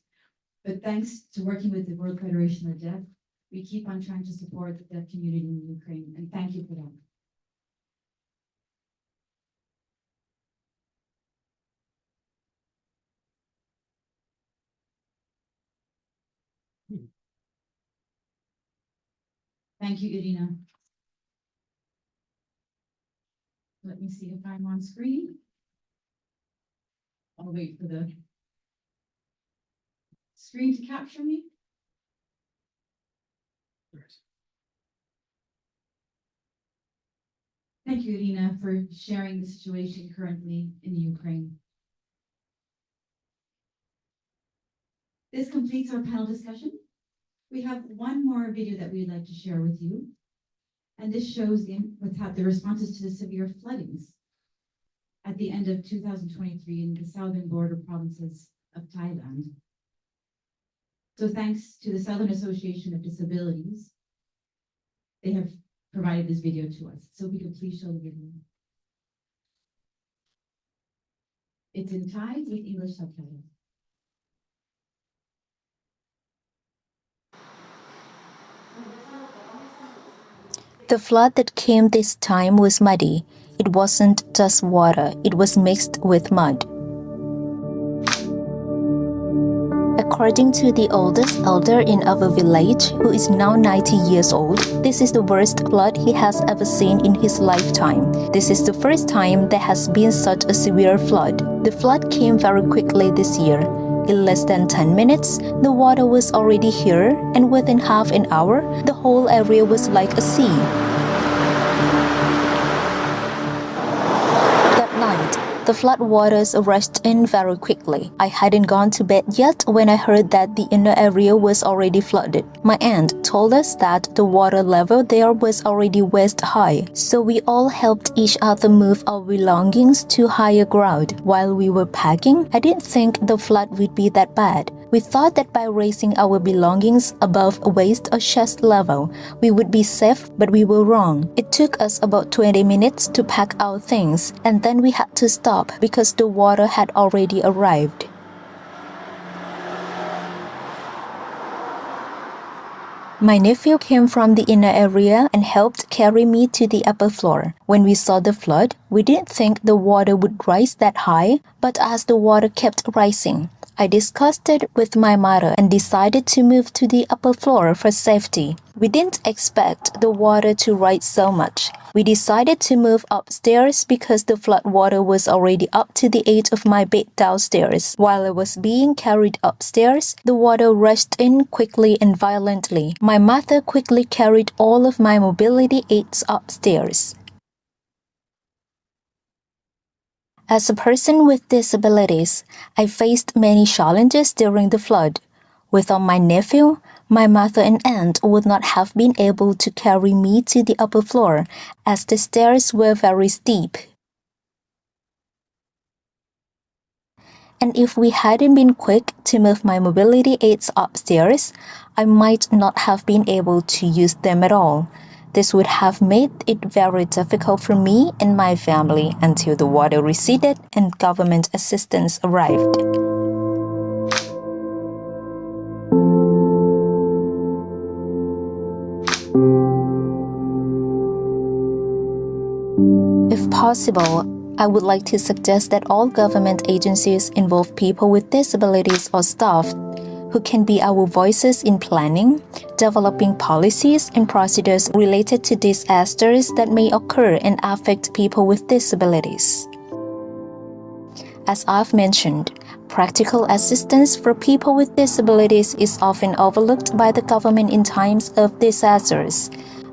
S3: but thanks to working with the World Federation of Deaf, we keep on trying to support the deaf community in Ukraine, and thank you for that. Thank you, Irina. Let me see if I'm on screen. I'll wait for the screen to capture me. Thank you, Irina, for sharing the situation currently in the Ukraine. This completes our panel discussion. We have one more video that we'd like to share with you. And this shows the responses to the severe floodings at the end of 2023 in the southern border provinces of Thailand. So thanks to the Southern Association of Disabilities, they have provided this video to us. So we could please show the video. It's in Thai with English subtitles.
S9: The flood that came this time was muddy. It wasn't just water, it was mixed with mud. A According to the oldest elder in our village, who is now 90 years old, this is the worst flood he has ever seen in his lifetime. This is the first time there has been such a severe flood. The flood came very quickly this year. In less than 10 minutes, the water was already here, and within half an hour, the whole area was like a sea. That night, the flood waters rushed in very quickly. I hadn't gone to bed yet when I heard that the inner area was already flooded. My aunt told us that the water level there was already waist high, so we all helped each other move our belongings to higher ground. While we were packing, I didn't think the flood would be that bad. We thought that by raising our belongings above waist or chest level, we would be safe, but we were wrong. It took us about 20 minutes to pack our things, and then we had to stop because the water had already arrived. My nephew came from the inner area and helped carry me to the upper floor. When we saw the flood, we didn't think the water would rise that high, but as the water kept rising, I discussed it with my mother and decided to move to the upper floor for safety. We didn't expect the water to rise so much. We decided to move upstairs because the flood water was already up to the edge of my bed downstairs. While I was being carried upstairs, the water rushed in quickly and violently. My mother quickly carried all of my mobility aids upstairs. As a person with disabilities, I faced many challenges during the flood. Without my nephew, my mother and aunt would not have been able to carry me to the upper floor, as the stairs were very steep. And if we hadn't been quick to move my mobility aids upstairs, I might not have been able to use them at all. This would have made it very difficult for me and my family until the water receded and government assistance arrived. If possible, I would like to suggest that all government agencies involve people with disabilities or staff who can be our voices in planning, developing policies and procedures related to disasters that may occur and affect people with disabilities. As I've mentioned, practical assistance for people with disabilities is often overlooked by the government in times of disasters.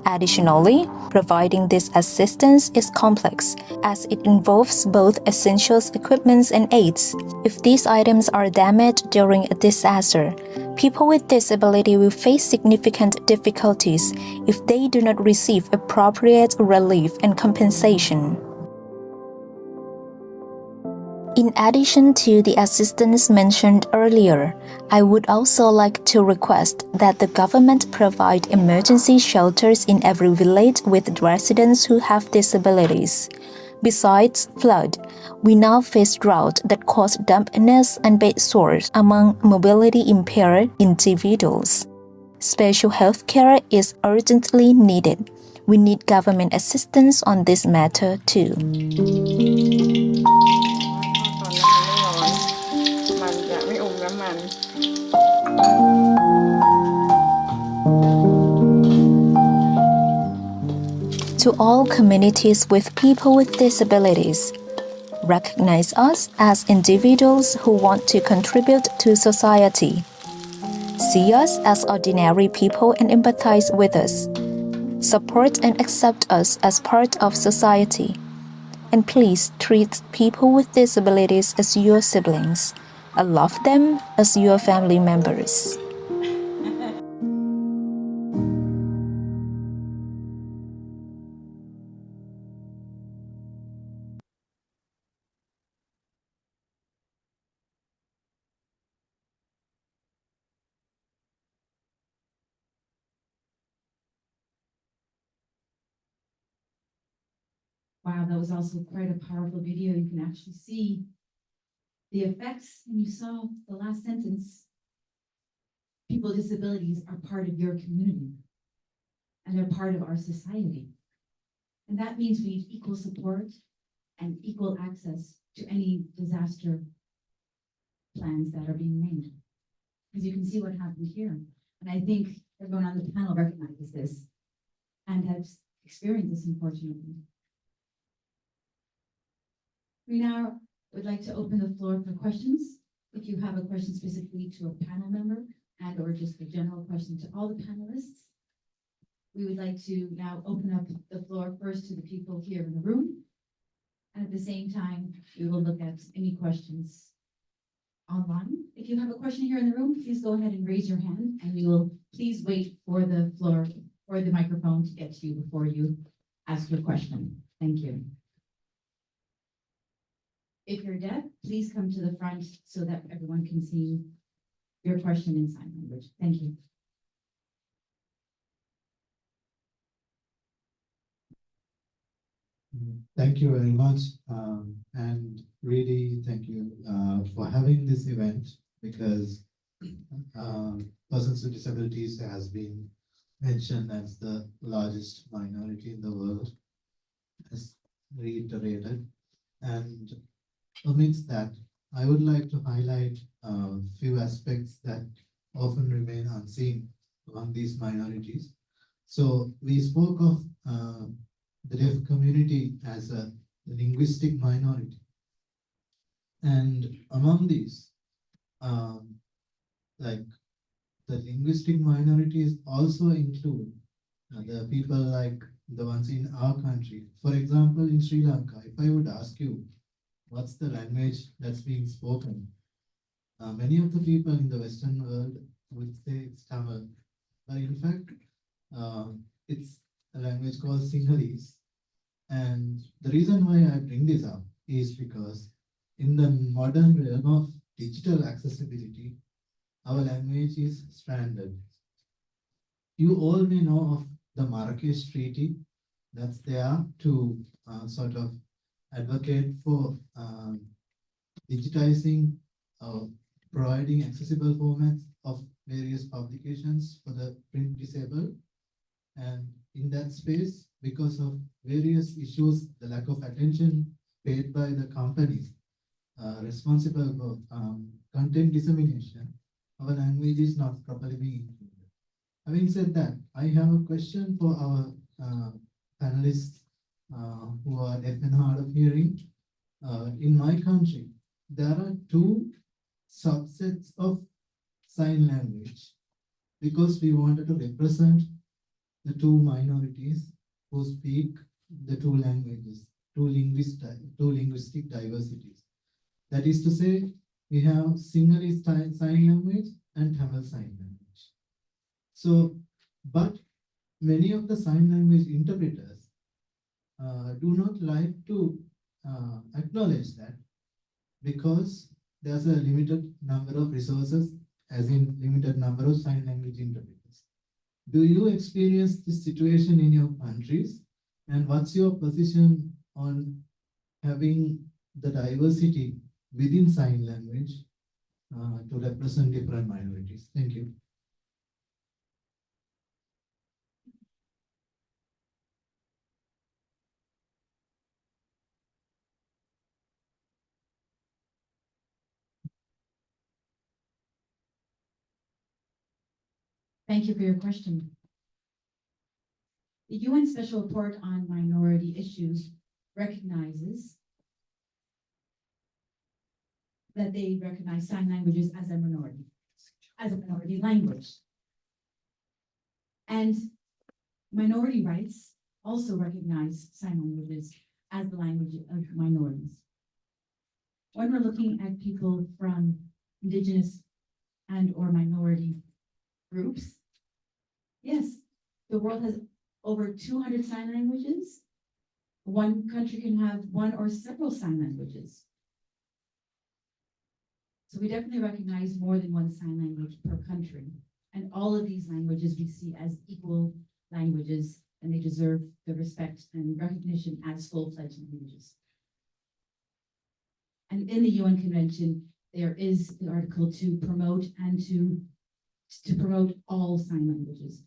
S9: Additionally, providing this assistance is complex, as it involves both essentials equipment and aids. If these items are damaged during a disaster, people with disability will face significant difficulties if they do not receive appropriate relief and compensation. In addition to the assistance mentioned earlier, I would also like to request that the government provide emergency shelters in every village with residents who have disabilities. Besides flood, we now face drought that cause dampness and bed sores among mobility impaired individuals. Special health care is urgently needed. We need government assistance on this matter too.
S6: มันจะไม่อมน้ำมัน
S9: To all communities with people with disabilities, recognize us as individuals who want to contribute to society. See us as ordinary people and empathize with us. Support and accept us as part of society. And please treat people with disabilities as your siblings and love them as your family members.
S3: Wow, that was also quite a powerful video. You can actually see the effects, and you saw the last sentence. People with disabilities are part of your community, and they're part of our society. And that means we need equal support and equal access to any disaster plans that are being made. because you can see what happened here. And I think everyone on the panel recognizes this and has experienced this, unfortunately. We now would like to open the floor for questions. If you have a question specifically to a panel member and or just a general question to all the panelists, we would like to now open up the floor first to the people here in the room. And at the same time, we will look at any questions online. If you have a question here in the room, please go ahead and raise your hand and we will please wait for the floor or the microphone to get to you before you ask your question. Thank you. If you're deaf, please come to the front so that everyone can see your question in sign language. Thank you.
S10: Thank you very much. And really thank you for having this event, because persons with disabilities has been mentioned as the largest minority in the world, as reiterated. And amidst that, I would like to highlight a few aspects that often remain unseen among these minorities. So we spoke of the deaf community as a linguistic minority. And among these, like the linguistic minorities also include the people like the ones in our country. For example, in Sri Lanka, if I would ask you, what's the language that's being spoken? Many of the people in the Western world would say it's Tamil, but in fact, it's a language called Sinhalese. And the reason why I bring this up is because in the modern realm of digital accessibility, our language is stranded. You all may know of the Marrakesh Treaty that's there to sort of advocate for digitizing, providing accessible formats of various publications for the print disabled. And in that space, because of various issues, the lack of attention paid by the companies responsible for content dissemination, our language is not properly being included. Having said that, I have a question for our panelists who are deaf and hard of hearing. In my country, there are two subsets of sign language because we wanted to represent the two minorities who speak the two languages, two linguistic diversities. That is to say, we have Sinhalese sign language and Tamil sign language. So, but many of the sign language interpreters do not like to acknowledge that, because there's a limited number of resources, as in limited number of sign language interpreters. Do you experience this situation in your countries? And what's your position on having the diversity within sign language to represent different minorities? Thank you.
S3: Thank you for your question. The UN Special Report on Minority Issues recognizes that they recognize sign languages as a minority language. And minority rights also recognize sign languages as the language of minorities. When we're looking at people from Indigenous and or minority groups, yes, the world has over 200 sign languages. One country can have one or several sign languages. So we definitely recognize more than one sign language per country. And all of these languages we see as equal languages, and they deserve the respect and recognition as full-fledged languages. And in the UN Convention, there is the article to promote and to promote all sign languages.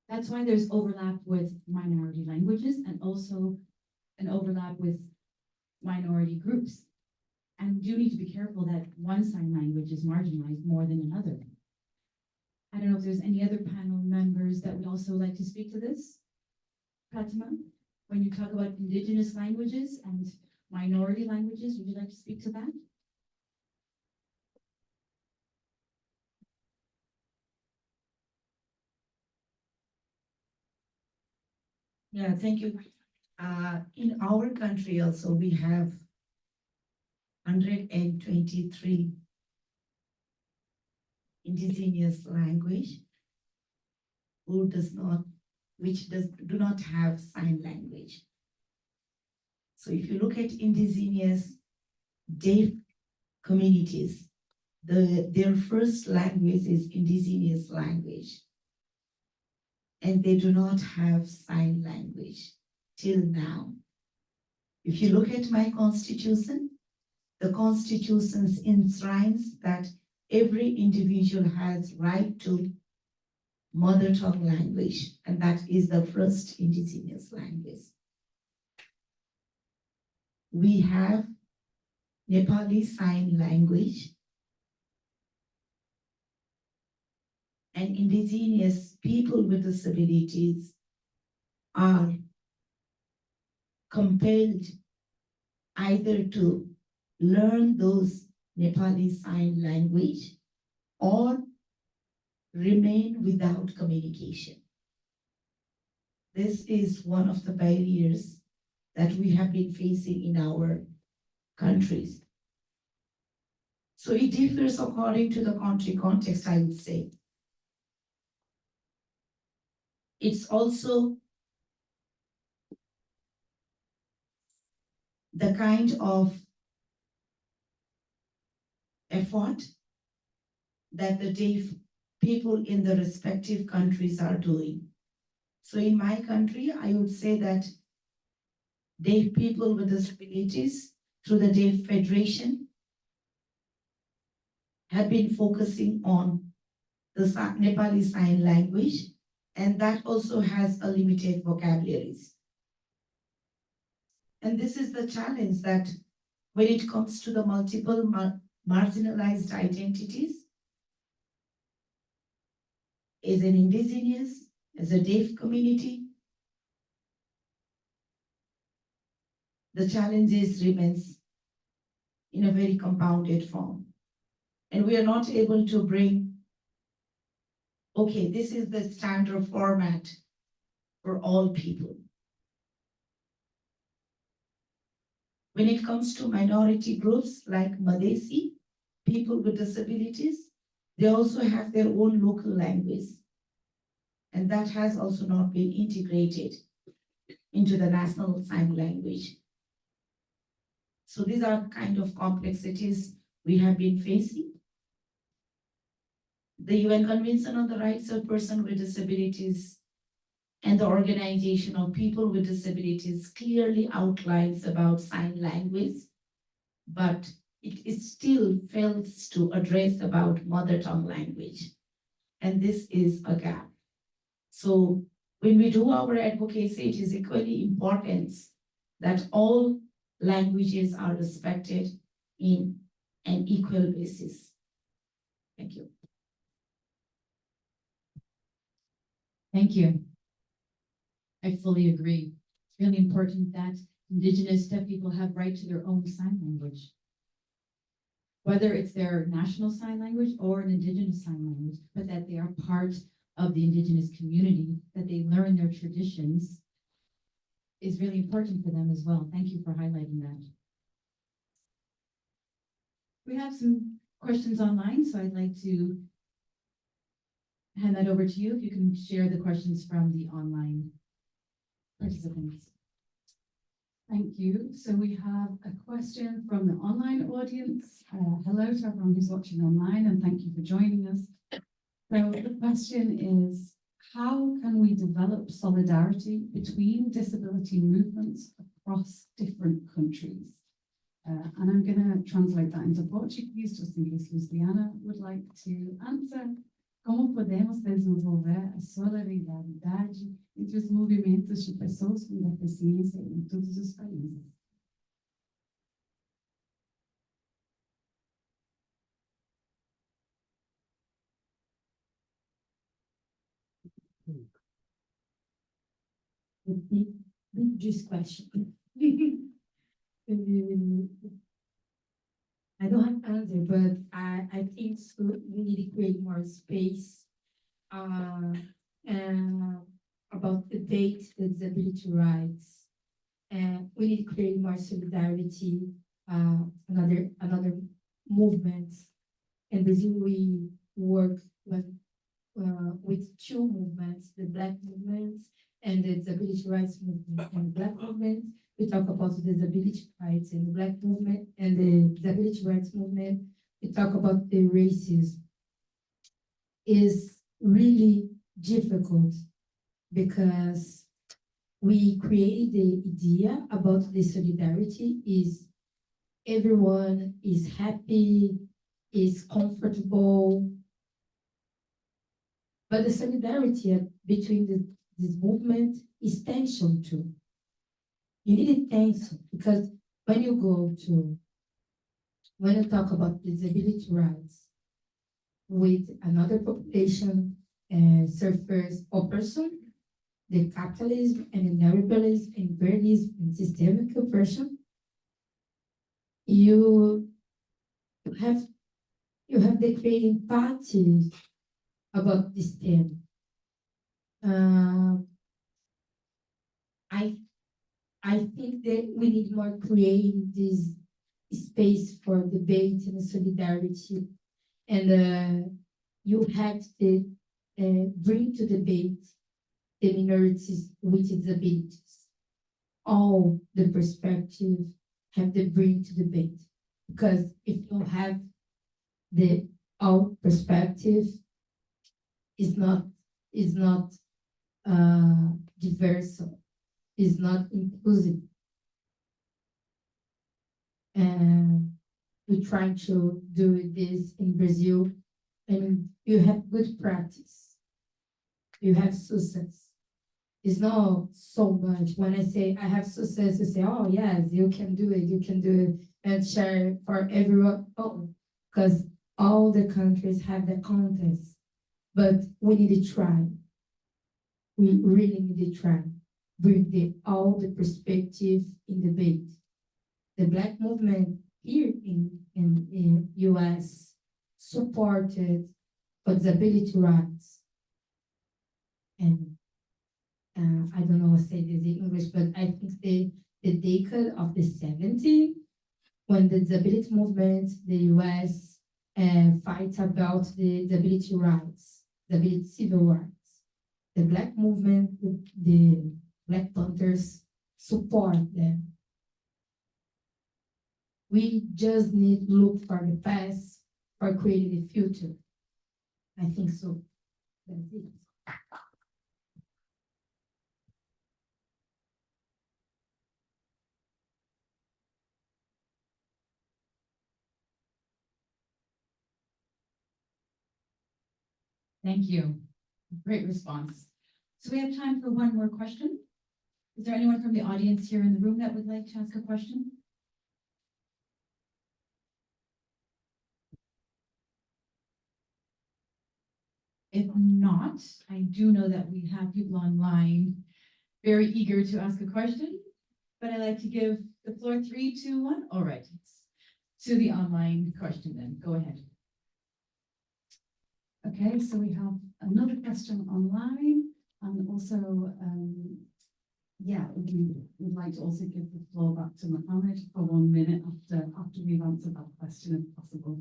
S3: That's why there's overlap with minority languages and also an overlap with minority groups. And we do need to be careful that one sign language is marginalized more than another. I don't know if there's any other panel members that would also like to speak to this. Fatima, when you talk about Indigenous languages and minority languages, would you like to speak to that?
S5: Yeah, thank you. In our country also, we have 123 indigenous language which do not have sign language. So if you look at indigenous deaf communities, their first language is indigenous language. And they do not have sign language till now. If you look at my constitution, the constitution enshrines that every individual has right to mother tongue language, and that is the first indigenous language. We have Nepali Sign Language, and indigenous people with disabilities are compelled either to learn those Nepali Sign Language or remain without communication. This is one of the barriers that we have been facing in our countries. So it differs according to the country context, I would say. It's also the kind of effort that the deaf people in the respective countries are doing. So in my country, I would say that deaf people with disabilities through the Deaf Federation have been focusing on the Nepali Sign Language, and that also has a limited vocabularies. And this is the challenge that when it comes to the multiple marginalized identities, as an indigenous, as a deaf community, the challenges remains in a very compounded form. And we are not able to bring, okay, this is the standard format for all people. When it comes to minority groups like Madesi, people with disabilities, they also have their own local language. And that has also not been integrated into the national sign language. So these are kind of complexities we have been facing. The UN Convention on the Rights of Persons with Disabilities and the Organization of People with Disabilities clearly outlines about sign language, but it still fails to address about mother tongue language. And this is a gap. So when we do our advocacy, it is equally important that all languages are respected in an equal basis. Thank you.
S3: Thank you. I fully agree. It's really important that Indigenous deaf people have right to their own sign language. Whether it's their national sign language or an Indigenous sign language, but that they are part of the Indigenous community, that they learn their traditions is really important for them as well. Thank you for highlighting that. We have some questions online, so I'd like to hand that over to you. If you can share the questions from the online participants.
S11: Thank you. So we have a question from the online audience. Hello to everyone who's watching online, and thank you for joining us. So the question is, how can we develop solidarity between disability movements across different countries? And I'm going to translate that into Portuguese, just in case Luciana would like to answer. Como podemos desenvolver a solidariedade entre os movimentos de pessoas com deficiência em todos os países?
S7: the big juice question. I don't have answer, but I think so we need to create more space and about debate the disability rights. And we need to create more solidarity, another movement. In Brazil, we work with two movements, the Black movement and the disability rights movement. And the Black movement, we talk about the disability rights, and the Black movement and the disability rights movement, we talk about the racism. Is really difficult because we created the idea about the solidarity is everyone is happy, is comfortable, but the solidarity between this movement is tension too. You need a tension because when you talk about disability rights with another population suffers oppression, the capitalism and the neoliberalism, imperialism and systemic oppression, you have the creating parties about this theme. I think that we need more creating this space for debate and solidarity, and you have to bring to debate the minorities with disabilities. All the perspective have to bring to debate, because if you don't have the all perspective, is not diverse, is not inclusive, and we try to do this in Brazil, and you have good practice, you have success. It's not so much when I say I have success, you say, oh yes, you can do it, and share for everyone. Oh, because all the countries have the contest, but we need to try. We really need to try. Bring all the perspective in debate. The Black movement here in US supported for disability rights. And I don't know what to say this in English, but I think the decade of the 70s, when the disability movement, the US fight about the disability rights, disability civil rights. The Black movement, the Black Panthers support them. We just need to look for the past for creating the future. I think so. That's it.
S11: Thank you. Great response. So we have time for one more question. Is there anyone from the audience here in the room that would like to ask a question? If not, I do know that we have people online very eager to ask a question, but I'd like to give the floor 3, 2, 1. All right, to the online question then. Go ahead. Okay, so we have another question online, and also, we'd like to also give the floor back to Mohammed for 1 minute after we've answered that question, if possible.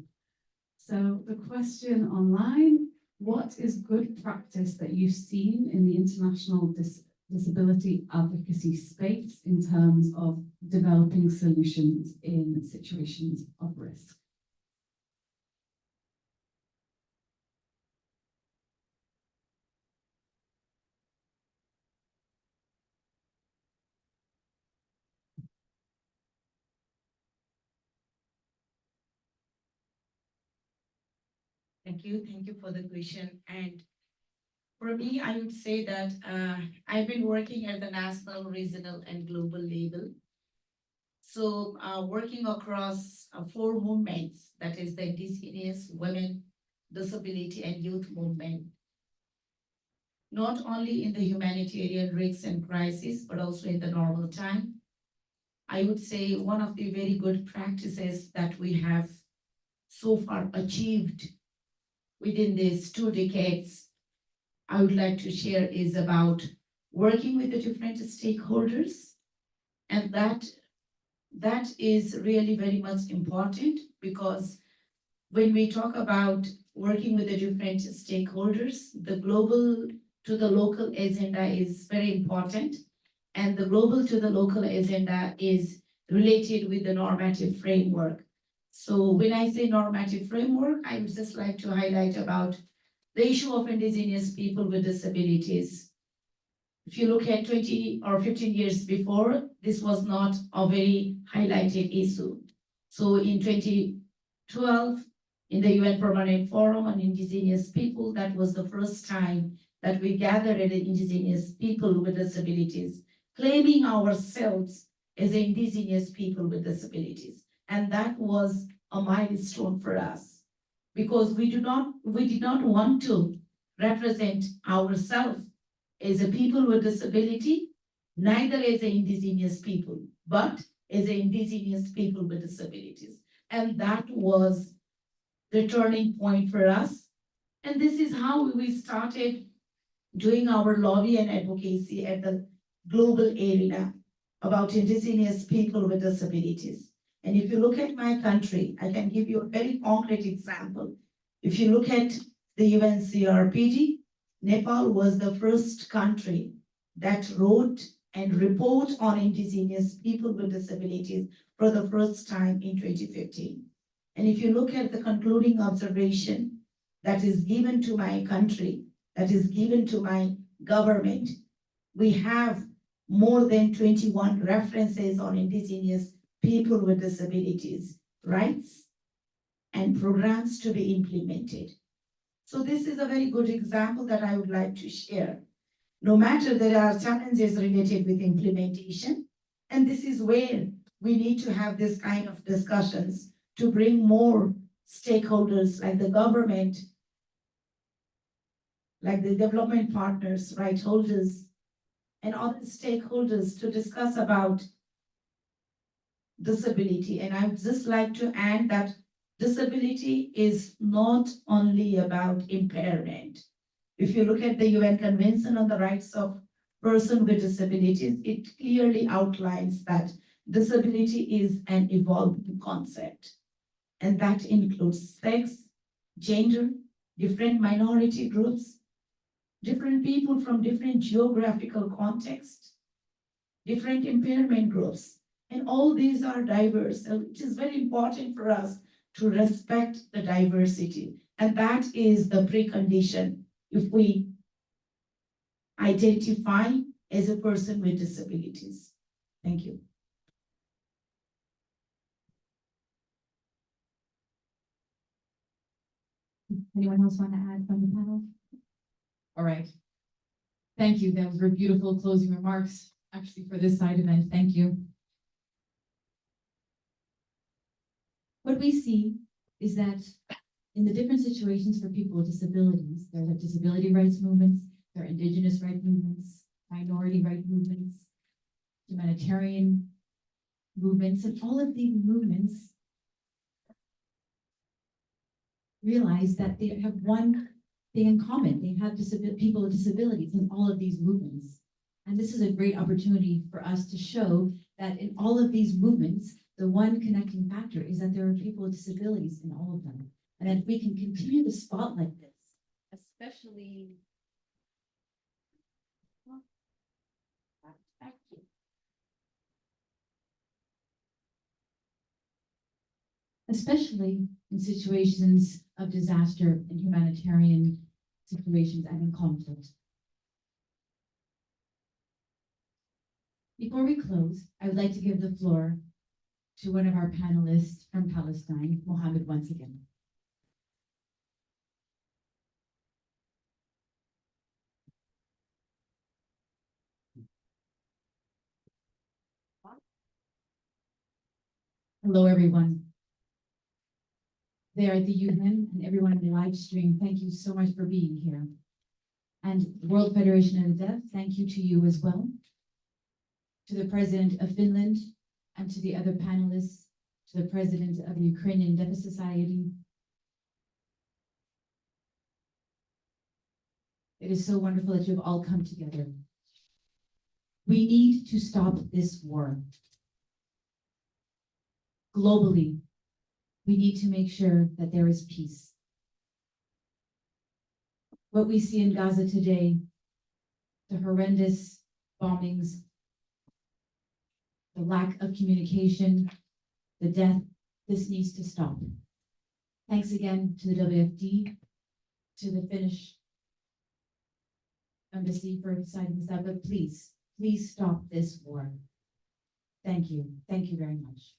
S11: So the question online: what is good practice that you've seen in the international disability advocacy space in terms of developing solutions in situations of risk?
S5: Thank you for the question. And for me, I would say that I've been working at the national, regional, and global level. So working across 4 movements, that is the Indigenous, Women, Disability, and Youth movement. not only in the humanitarian risks and crisis, but also in the normal time. I would say one of the very good practices that we have so far achieved within these 2 decades, I would like to share is about working with the different stakeholders. And that is really very much important, because when we talk about working with the different stakeholders, the global to the local agenda is very important. And the global to the local agenda is related with the normative framework. So when I say normative framework, I would just like to highlight about the issue of indigenous people with disabilities. If you look at 20 or 15 years before, this was not a very highlighted issue. So in 2012, in the UN Permanent Forum on Indigenous People, that was the first time that we gathered indigenous people with disabilities, claiming ourselves as indigenous people with disabilities. And that was a milestone for us, because we did not want to represent ourselves as a people with disability, neither as an indigenous people, but as an indigenous people with disabilities. And that was the turning point for us. And this is how we started doing our lobby and advocacy at the global arena about indigenous people with disabilities. And if you look at my country, I can give you a very concrete example. If you look at the UN CRPD, Nepal was the first country that wrote and report on indigenous people with disabilities for the first time in 2015. And if you look at the concluding observation that is given to my country, that is given to my government, we have more than 21 references on indigenous people with disabilities, rights, and programs to be implemented. So this is a very good example that I would like to share. No matter there are challenges related with implementation, and this is where we need to have this kind of discussions to bring more stakeholders like the government, like the development partners, right holders, and other stakeholders to discuss about disability. And I would just like to add that disability is not only about impairment. If you look at the UN Convention on the Rights of Persons with Disabilities, it clearly outlines that disability is an evolving concept. And that includes sex, gender, different minority groups, different people from different geographical contexts, different impairment groups. And all these are diverse. So it is very important for us to respect the diversity. And that is the precondition if we identify as a person with disabilities. Thank you.
S3: Anyone else want to add from the panel? All right. Thank you. Those were beautiful closing remarks, actually, for this side event. Thank you. What we see is that in the different situations for people with disabilities, there are disability rights movements, there are indigenous rights movements, minority rights movements, humanitarian movements, and all of these movements realize that they have one thing in common. They have people with disabilities in all of these movements. And this is a great opportunity for us to show that in all of these movements, the one connecting factor is that there are people with disabilities in all of them. And that we can continue to spotlight this, especially in situations of disaster and humanitarian situations and in conflict. Before we close, I would like to give the floor to one of our panelists from Palestine, Mohammed, once again. Hello, everyone. There at the UN and everyone in the live stream, thank you so much for being here. And World Federation of the Deaf, thank you to you as well. To the President of Finland and to the other panelists, to the President of the Ukrainian Deaf Society. It is so wonderful that you've all come together. We need to stop this war. Globally, we need to make sure that there is peace. What we see in Gaza today, the horrendous bombings, the lack of communication, the death, this needs to stop. Thanks again to the WFD, to the Finnish embassy for deciding this out, but please, please stop this war. Thank you. Thank you very much.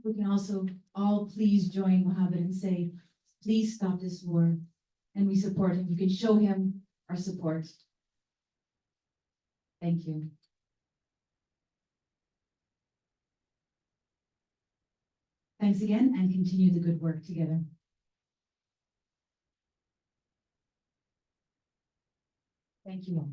S3: We can also all please join Mohammed and say, please stop this war. And we support him. You can show him our support. Thank you. Thanks again and continue the good work together. Thank you all.